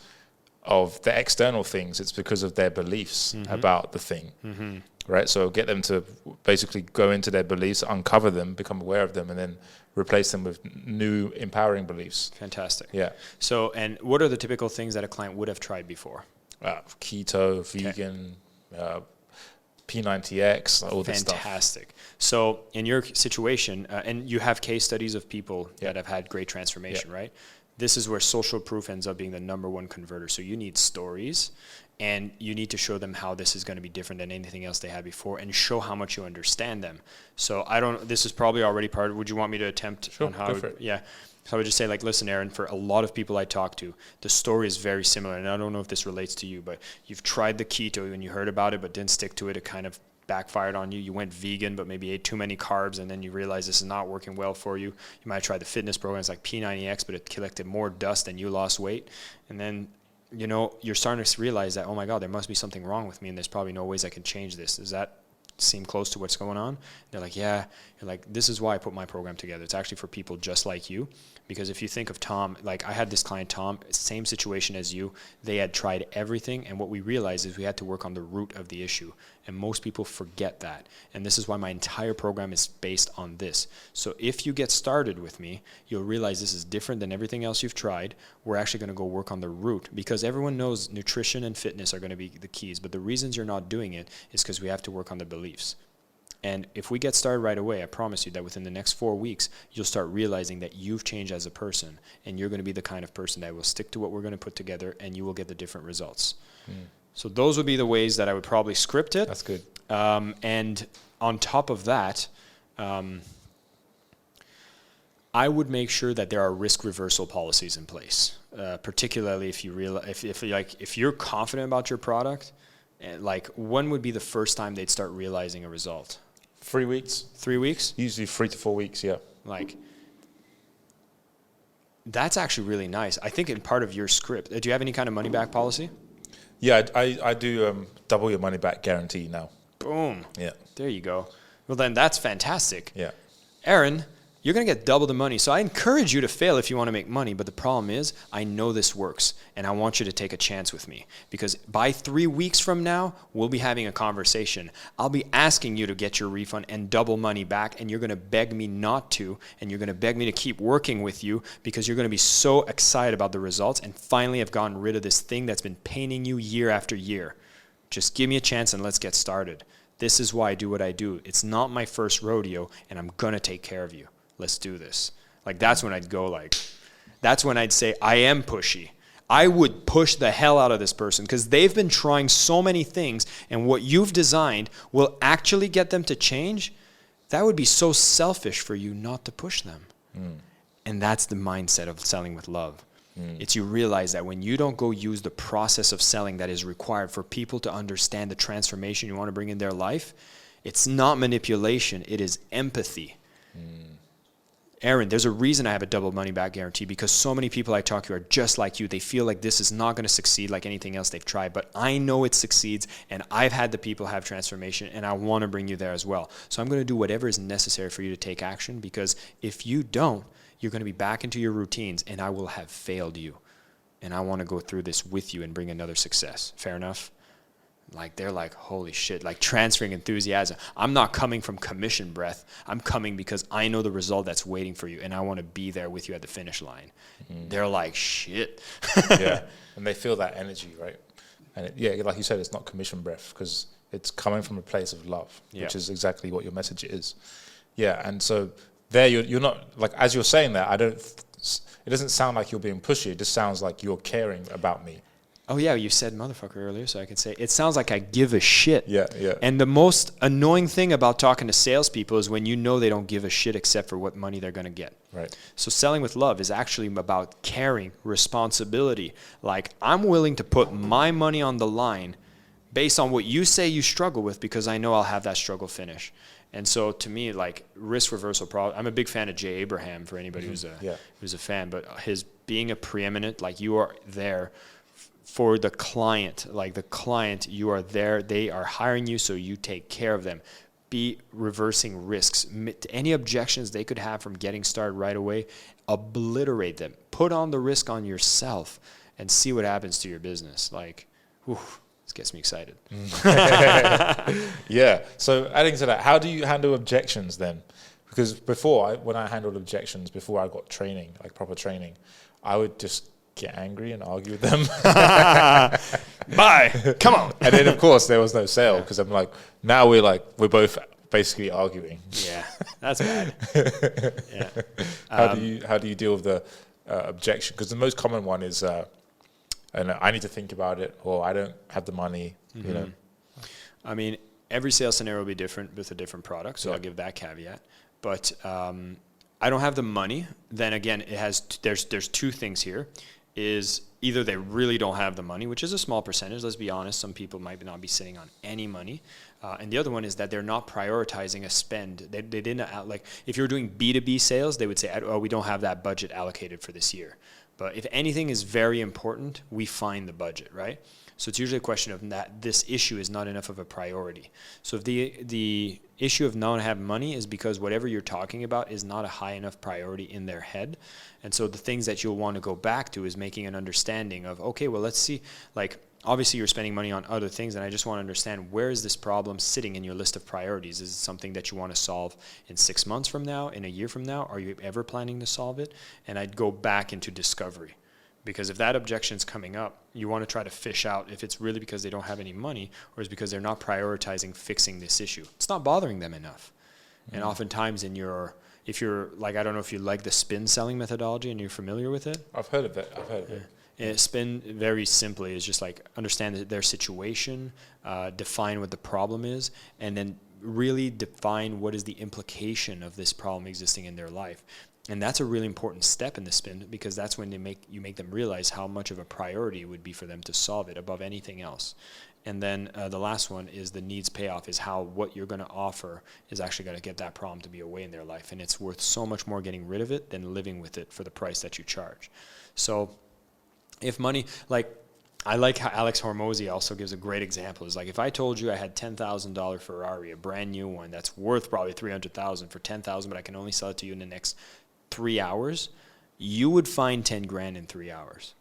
of the external things, it's because of their beliefs about the thing. Right? So get them to basically go into their beliefs, uncover them, become aware of them, and then replace them with new empowering beliefs. Fantastic. Yeah. So, and what are the typical things that a client would have tried before? Keto, vegan, P90X, all this stuff. Fantastic. So in your situation, and you have case studies of people that have had great transformation, right? This is where social proof ends up being the number one converter. So you need stories, and you need to show them how this is going to be different than anything else they had before, and show how much you understand them. So this is probably already part of, would you want me to attempt on how? Go for it. Yeah. So I would just say, like, listen, Aaron, for a lot of people I talk to, the story is very similar. And I don't know if this relates to you, but you've tried the keto and you heard about it, but didn't stick to it. It kind of backfired on you. You went vegan, but maybe ate too many carbs, and then you realize this is not working well for you. You might try the fitness programs like P90X, but it collected more dust and you lost weight. And then, you're starting to realize that, oh my God, there must be something wrong with me, and there's probably no ways I can change this. Is that seem close to what's going on? They're like, yeah. You're like, this is why I put my program together. It's actually for people just like you. Because if you think of Tom, like I had this client, Tom, same situation as you. They had tried everything. And what we realized is we had to work on the root of the issue. And most people forget that. And this is why my entire program is based on this. So if you get started with me, you'll realize this is different than everything else you've tried. We're actually going to go work on the root, because everyone knows nutrition and fitness are going to be the keys. But the reasons you're not doing it is because we have to work on the beliefs. And if we get started right away, I promise you that within the next 4 weeks, you'll start realizing that you've changed as a person, and you're going to be the kind of person that will stick to what we're going to put together, and you will get the different results. So those would be the ways that I would probably script it. That's good. And on top of that, I would make sure that there are risk reversal policies in place, particularly if you if you're confident about your product. Like, when would be the first time they'd start realizing a result? 3 weeks. 3 weeks? Usually 3 to 4 weeks, yeah. Like, that's actually really nice. I think in part of your script, do you have any kind of money back policy? Yeah, I do double your money back guarantee now. Boom. Yeah. There you go. Well, then that's fantastic. Yeah. Aaron, you're going to get double the money. So I encourage you to fail if you want to make money. But the problem is, I know this works, and I want you to take a chance with me, because by 3 weeks from now, we'll be having a conversation. I'll be asking you to get your refund and double money back, and you're going to beg me not to, and you're going to beg me to keep working with you, because you're going to be so excited about the results and finally have gotten rid of this thing that's been paining you year after year. Just give me a chance and let's get started. This is why I do what I do. It's not my first rodeo, and I'm going to take care of you. Let's do this. Like, that's when I'd go, like, that's when I'd say, I am pushy. I would push the hell out of this person, because they've been trying so many things, and what you've designed will actually get them to change. That would be so selfish for you not to push them. And that's the mindset of selling with love. It's, you realize that when you don't go use the process of selling that is required for people to understand the transformation you want to bring in their life, it's not manipulation, it is empathy. Aaron, there's a reason I have a double money back guarantee, because so many people I talk to are just like you. They feel like this is not going to succeed like anything else they've tried, but I know it succeeds, and I've had the people have transformation, and I want to bring you there as well. So I'm going to do whatever is necessary for you to take action, because if you don't, you're going to be back into your routines, and I will have failed you. And I want to go through this with you and bring another success. Fair enough? Like, they're like, holy shit, like transferring enthusiasm. I'm not coming from commission breath. I'm coming because I know the result that's waiting for you, and I want to be there with you at the finish line. They're like, shit. Yeah, and they feel that energy, right? And yeah, like you said, it's not commission breath, because it's coming from a place of love, which is exactly what your message is. Yeah, and so there you're not, like, as you're saying that, it doesn't sound like you're being pushy. It just sounds like you're caring about me. Oh, yeah, you said motherfucker earlier, so I could say, it sounds like I give a shit. Yeah, yeah. And the most annoying thing about talking to salespeople is when you know they don't give a shit except for what money they're going to get. Right. So selling with love is actually about caring, responsibility. Like, I'm willing to put my money on the line based on what you say you struggle with, because I know I'll have that struggle finish. And so to me, like, risk reversal, I'm a big fan of Jay Abraham, for anybody who's a fan, but his being a preeminent, like, you are there for the client. Like, the client, you are there, they are hiring you, so you take care of them. Be reversing risks. Any objections they could have from getting started right away, obliterate them. Put on the risk on yourself and see what happens to your business. Like, whew, this gets me excited. Yeah. So adding to that, how do you handle objections then? Because before, when I handled objections, before I got training, like proper training, I would just get angry and argue with them. Bye. Come on. And then, of course, there was no sale, because I'm like, now we're both basically arguing. Yeah, that's bad. Yeah. How do you deal with the objection? Because the most common one is, and I need to think about it, or I don't have the money. You know. I mean, every sales scenario will be different with a different product, so I'll give that caveat. But I don't have the money. Then again, there's two things here. Is either they really don't have the money, which is a small percentage, let's be honest. Some people might not be sitting on any money. And the other one is that they're not prioritizing a spend. They didn't, like, if you're doing B2B sales, they would say, oh, we don't have that budget allocated for this year. But if anything is very important, we find the budget, right? So it's usually a question of that this issue is not enough of a priority. So if the issue of not having money is because whatever you're talking about is not a high enough priority in their head. And so the things that you'll want to go back to is making an understanding of, okay, well, let's see, like, obviously you're spending money on other things, and I just want to understand, where is this problem sitting in your list of priorities? Is it something that you want to solve in 6 months from now, in a year from now? Are you ever planning to solve it? And I'd go back into discovery. Because if that objection's coming up, you want to try to fish out if it's really because they don't have any money, or is because they're not prioritizing fixing this issue. It's not bothering them enough. And oftentimes if you're like, I don't know if you like the spin selling methodology and you're familiar with it. I've heard of it. And spin, very simply, is just like understand their situation, define what the problem is, and then really define what is the implication of this problem existing in their life. And that's a really important step in the spin, because that's when you make them realize how much of a priority it would be for them to solve it above anything else. And then the last one is the needs payoff, is how what you're going to offer is actually going to get that problem to be away in their life. And it's worth so much more getting rid of it than living with it for the price that you charge. So if money, like, I like how Alex Hormozy also gives a great example. Is like, if I told you I had $10,000 Ferrari, a brand new one that's worth probably $300,000 for $10,000, but I can only sell it to you in the next 3 hours, you would find 10 grand in 3 hours.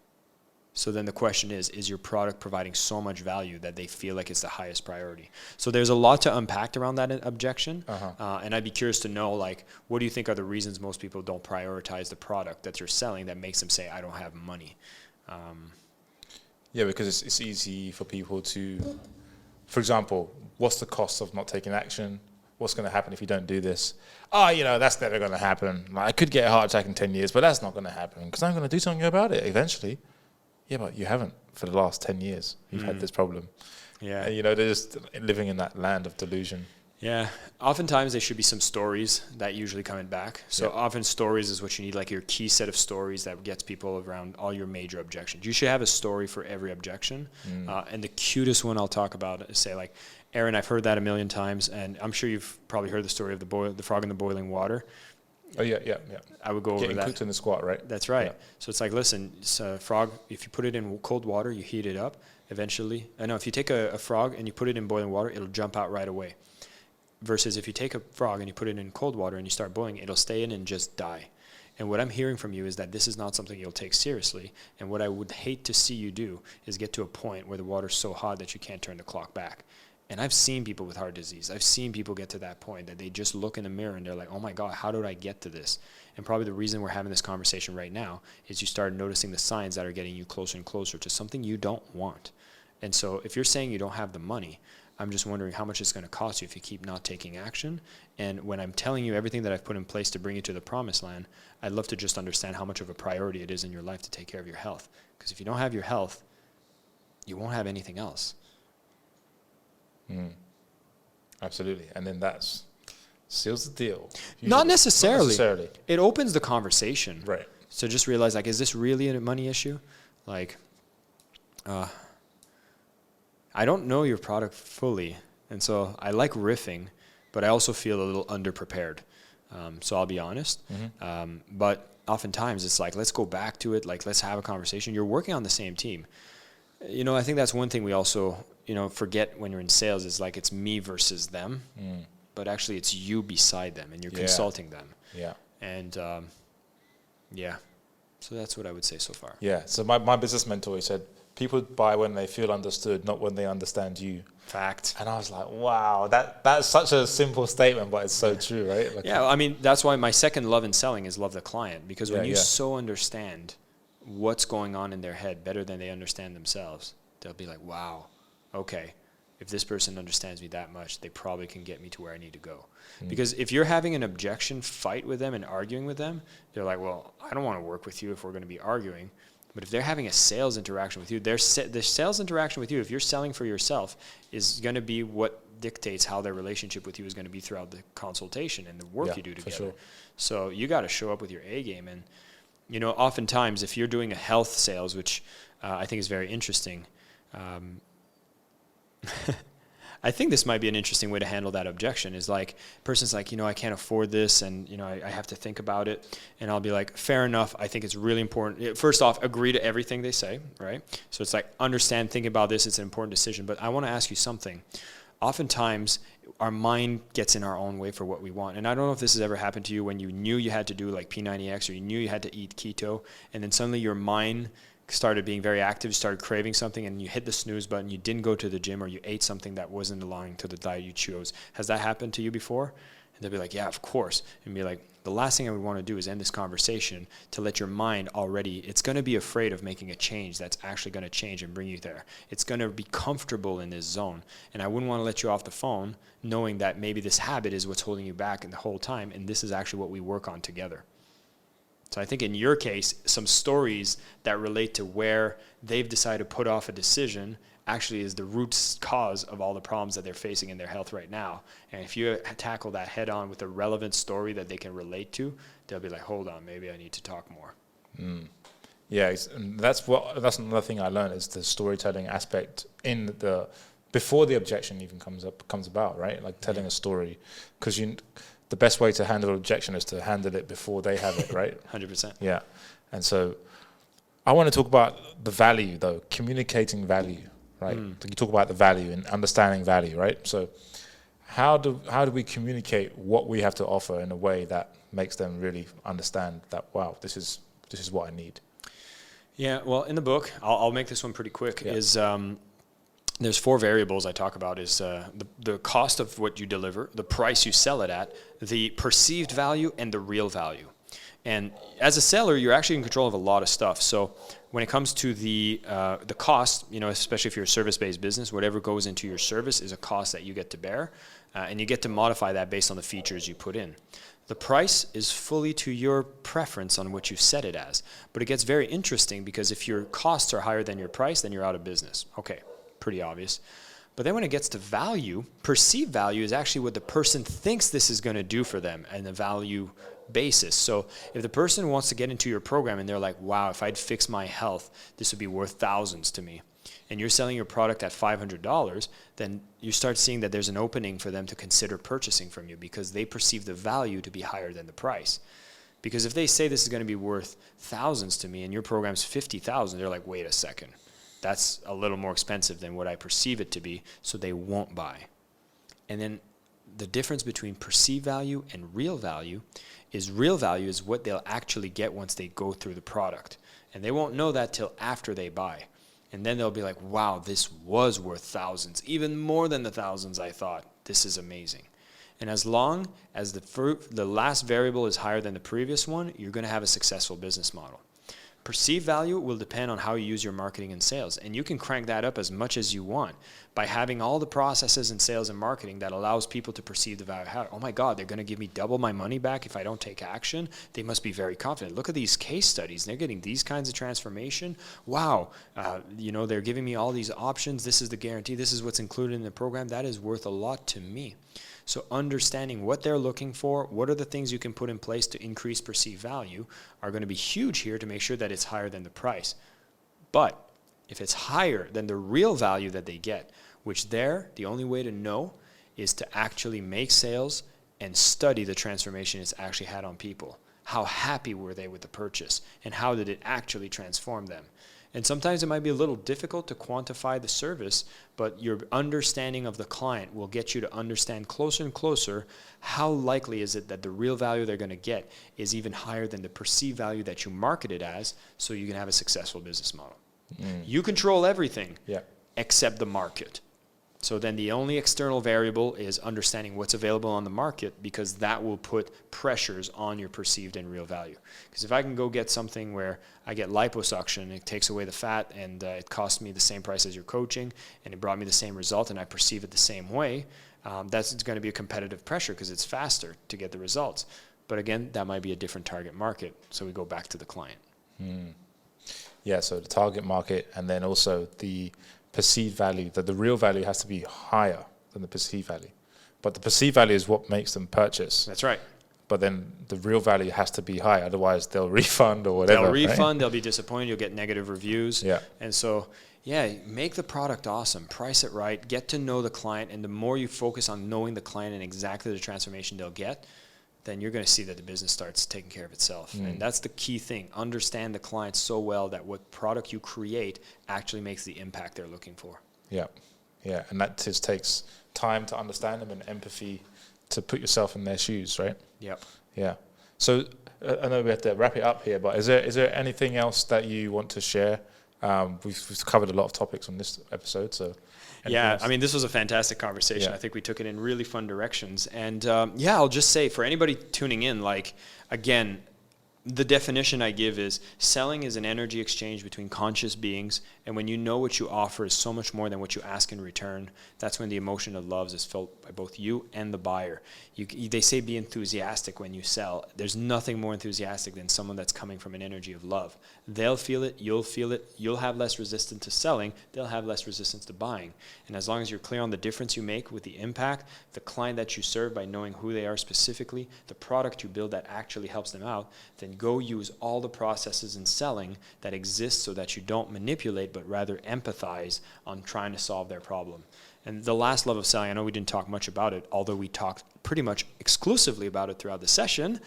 So then the question is your product providing so much value that they feel like it's the highest priority? So there's a lot to unpack around that objection. And I'd be curious to know, like, what do you think are the reasons most people don't prioritize the product that you're selling that makes them say, I don't have money? Yeah, because it's easy for people to, for example, what's the cost of not taking action? What's going to happen if you don't do this? That's never going to happen. Like, I could get a heart attack in 10 years, but that's not going to happen because I'm going to do something about it eventually. Yeah, but you haven't for the last 10 years. You've had this problem. Yeah. And, they're just living in that land of delusion. Yeah. Oftentimes there should be some stories that usually coming back. So often stories is what you need, like your key set of stories that gets people around all your major objections. You should have a story for every objection. And the cutest one I'll talk about is, say, like, Aaron, I've heard that a million times, and I'm sure you've probably heard the story of the frog in the boiling water. Oh, yeah. I would go over that. Getting cooked in the squat, right? That's right. Yeah. So it's like, listen, it's a frog, if you put it in cold water, you heat it up, eventually. If you take a frog and you put it in boiling water, it'll jump out right away. Versus if you take a frog and you put it in cold water and you start boiling, it'll stay in and just die. And what I'm hearing from you is that this is not something you'll take seriously. And what I would hate to see you do is get to a point where the water's so hot that you can't turn the clock back. And I've seen people with heart disease. I've seen people get to that point that they just look in the mirror and they're like, oh my God, how did I get to this? And probably the reason we're having this conversation right now is you start noticing the signs that are getting you closer and closer to something you don't want. And so if you're saying you don't have the money, I'm just wondering how much it's going to cost you if you keep not taking action. And when I'm telling you everything that I've put in place to bring you to the promised land, I'd love to just understand how much of a priority it is in your life to take care of your health. Because if you don't have your health, you won't have anything else. Absolutely. And then that seals the deal. Not necessarily. It opens the conversation. Right. So just realize, like, is this really a money issue? Like, I don't know your product fully, and so I like riffing, but I also feel a little underprepared. So I'll be honest. But oftentimes it's like, let's go back to it. Like, let's have a conversation. You're working on the same team. I think that's one thing we also, forget when you're in sales is, like, it's me versus them, but actually it's you beside them and you're consulting them. Yeah. And, so that's what I would say so far. Yeah. So my business mentor, he said, people buy when they feel understood, not when they understand you. Fact. And I was like, wow, that's such a simple statement, but it's so true, right? Like, yeah, I mean, that's why my second love in selling is love the client. Because when you so understand what's going on in their head better than they understand themselves, they'll be like, wow, okay, if this person understands me that much, they probably can get me to where I need to go. Because if you're having an objection fight with them and arguing with them, they're like, well, I don't want to work with you if we're going to be arguing. But if they're having a sales interaction with you, their sales interaction with you, if you're selling for yourself, is going to be what dictates how their relationship with you is going to be throughout the consultation and the work you do together. Sure. So you got to show up with your A game. And, oftentimes if you're doing a health sales, which I think is very interesting, I think this might be an interesting way to handle that objection is like, person's like, I can't afford this and, I have to think about it. And I'll be like, fair enough. I think it's really important. First off, agree to everything they say, right? So it's like, understand, think about this. It's an important decision. But I want to ask you something. Oftentimes, our mind gets in our own way for what we want. And I don't know if this has ever happened to you when you knew you had to do like P90X or you knew you had to eat keto, and then suddenly your mind started being very active, you started craving something, and you hit the snooze button, you didn't go to the gym, or you ate something that wasn't aligned to the diet you chose. Has that happened to you before? And they'll be like, yeah, of course. And be like, the last thing I would want to do is end this conversation to let your mind already, it's going to be afraid of making a change that's actually going to change and bring you there. It's going to be comfortable in this zone. And I wouldn't want to let you off the phone knowing that maybe this habit is what's holding you back in the whole time, and this is actually what we work on together. So I think in your case, some stories that relate to where they've decided to put off a decision actually is the root cause of all the problems that they're facing in their health right now. And if you tackle that head on with a relevant story that they can relate to, they'll be like, hold on, maybe I need to talk more. Yeah, and that's another thing I learned is the storytelling aspect in the before the objection even comes about, right? Like telling a story, because the best way to handle an objection is to handle it before they have it, right? 100%. Yeah. And so I want to talk about the value, though, communicating value, right? You talk about the value and understanding value, right? So how do we communicate what we have to offer in a way that makes them really understand that, wow, this is what I need? Yeah, well, in the book, I'll make this one pretty quick, is there's 4 variables I talk about is the cost of what you deliver, the price you sell it at, the perceived value, and the real value. And as a seller, you're actually in control of a lot of stuff. So when it comes to the cost, especially if you're a service-based business, whatever goes into your service is a cost that you get to bear, and you get to modify that based on the features you put in. The price is fully to your preference on what you set it as. But it gets very interesting because if your costs are higher than your price, then you're out of business. Okay. Pretty obvious. But then when it gets to value, perceived value is actually what the person thinks this is going to do for them and the value basis. So if the person wants to get into your program and they're like, wow, if I'd fix my health, this would be worth thousands to me, and you're selling your product at $500, then you start seeing that there's an opening for them to consider purchasing from you because they perceive the value to be higher than the price. Because if they say this is going to be worth thousands to me and your program's 50,000, they're like, wait a second. That's a little more expensive than what I perceive it to be, so they won't buy. And then the difference between perceived value and real value is what they'll actually get once they go through the product. And they won't know that till after they buy. And then they'll be like, wow, this was worth thousands, even more than the thousands I thought. This is amazing. And as long as the last variable is higher than the previous one, you're going to have a successful business model. Perceived value will depend on how you use your marketing and sales. And you can crank that up as much as you want by having all the processes in sales and marketing that allows people to perceive the value. Oh my God, they're going to give me double my money back if I don't take action. They must be very confident. Look at these case studies. They're getting these kinds of transformation. Wow. They're giving me all these options. This is the guarantee. This is what's included in the program. That is worth a lot to me. So understanding what they're looking for, what are the things you can put in place to increase perceived value are going to be huge here to make sure that it's higher than the price. But if it's higher than the real value that they get, which the only way to know is to actually make sales and study the transformation it's actually had on people. How happy were they with the purchase and how did it actually transform them? And sometimes it might be a little difficult to quantify the service, but your understanding of the client will get you to understand closer and closer how likely is it that the real value they're going to get is even higher than the perceived value that you market it as, so you can have a successful business model. You control everything except the market. So then the only external variable is understanding what's available on the market, because that will put pressures on your perceived and real value. Because if I can go get something where I get liposuction, it takes away the fat, and it costs me the same price as your coaching, and it brought me the same result, and I perceive it the same way, that's going to be a competitive pressure because it's faster to get the results. But again, that might be a different target market. So we go back to the client. Yeah, so the target market, and then also the perceived value, that the real value has to be higher than the perceived value. But the perceived value is what makes them purchase. That's right. But then the real value has to be high, otherwise they'll refund or whatever. They'll refund, they'll be disappointed, you'll get negative reviews. Yeah. And so Yeah, make the product awesome, price it right, get to know the client, and the more you focus on knowing the client and exactly the transformation they'll get, then you're going to see that the business starts taking care of itself. And that's the key thing. Understand the client so well that what product you create actually makes the impact they're looking for. Yeah, yeah, and that just takes time to understand them and empathy to put yourself in their shoes, right? Yep. Yeah. So I know we have to wrap it up here, but is there anything else that you want to share? We've covered a lot of topics on this episode, so. Yeah, I mean, this was a fantastic conversation. Yeah. I think we took it in really fun directions. And I'll just say for anybody tuning in, like, again, the definition I give is selling is an energy exchange between conscious beings. And when you know what you offer is so much more than what you ask in return, that's when the emotion of love is felt by both you and the buyer. They say be enthusiastic when you sell. There's nothing more enthusiastic than someone that's coming from an energy of love. They'll feel it. You'll have less resistance to selling. They'll have less resistance to buying. And as long as you're clear on the difference you make with the impact, the client that you serve by knowing who they are specifically, the product you build that actually helps them out, then go use all the processes in selling that exist so that you don't manipulate, but rather empathize on trying to solve their problem. And the last love of selling, I know we didn't talk much about it, although we talked pretty much exclusively about it throughout the session,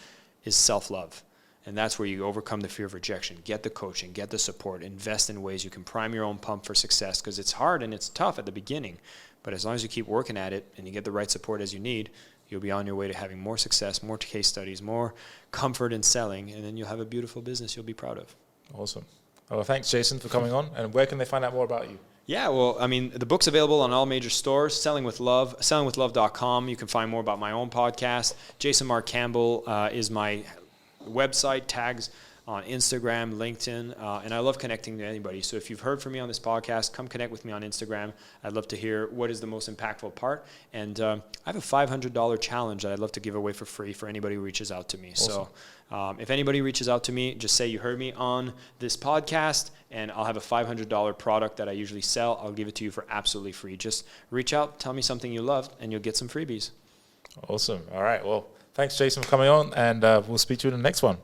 is self-love. And that's where you overcome the fear of rejection, get the coaching, get the support, invest in ways you can prime your own pump for success, because it's hard and it's tough at the beginning. But as long as you keep working at it and you get the right support as you need, you'll be on your way to having more success, more case studies, more comfort in selling, and then you'll have a beautiful business you'll be proud of. Awesome. Well, thanks, Jason, for coming on. And where can they find out more about you? Yeah, well, I mean, the book's available on all major stores. Selling with Love, sellingwithlove.com. You can find more about my own podcast. Jason Marc Campbell is my website, tags on Instagram, LinkedIn, and I love connecting to anybody. So if you've heard from me on this podcast, come connect with me on Instagram. I'd love to hear what is the most impactful part. And I have a $500 challenge that I'd love to give away for free for anybody who reaches out to me. Awesome. So if anybody reaches out to me, just say you heard me on this podcast, and I'll have a $500 product that I usually sell. I'll give it to you for absolutely free. Just reach out, tell me something you loved, and you'll get some freebies. Awesome. All right. Well, thanks, Jason, for coming on, and we'll speak to you in the next one.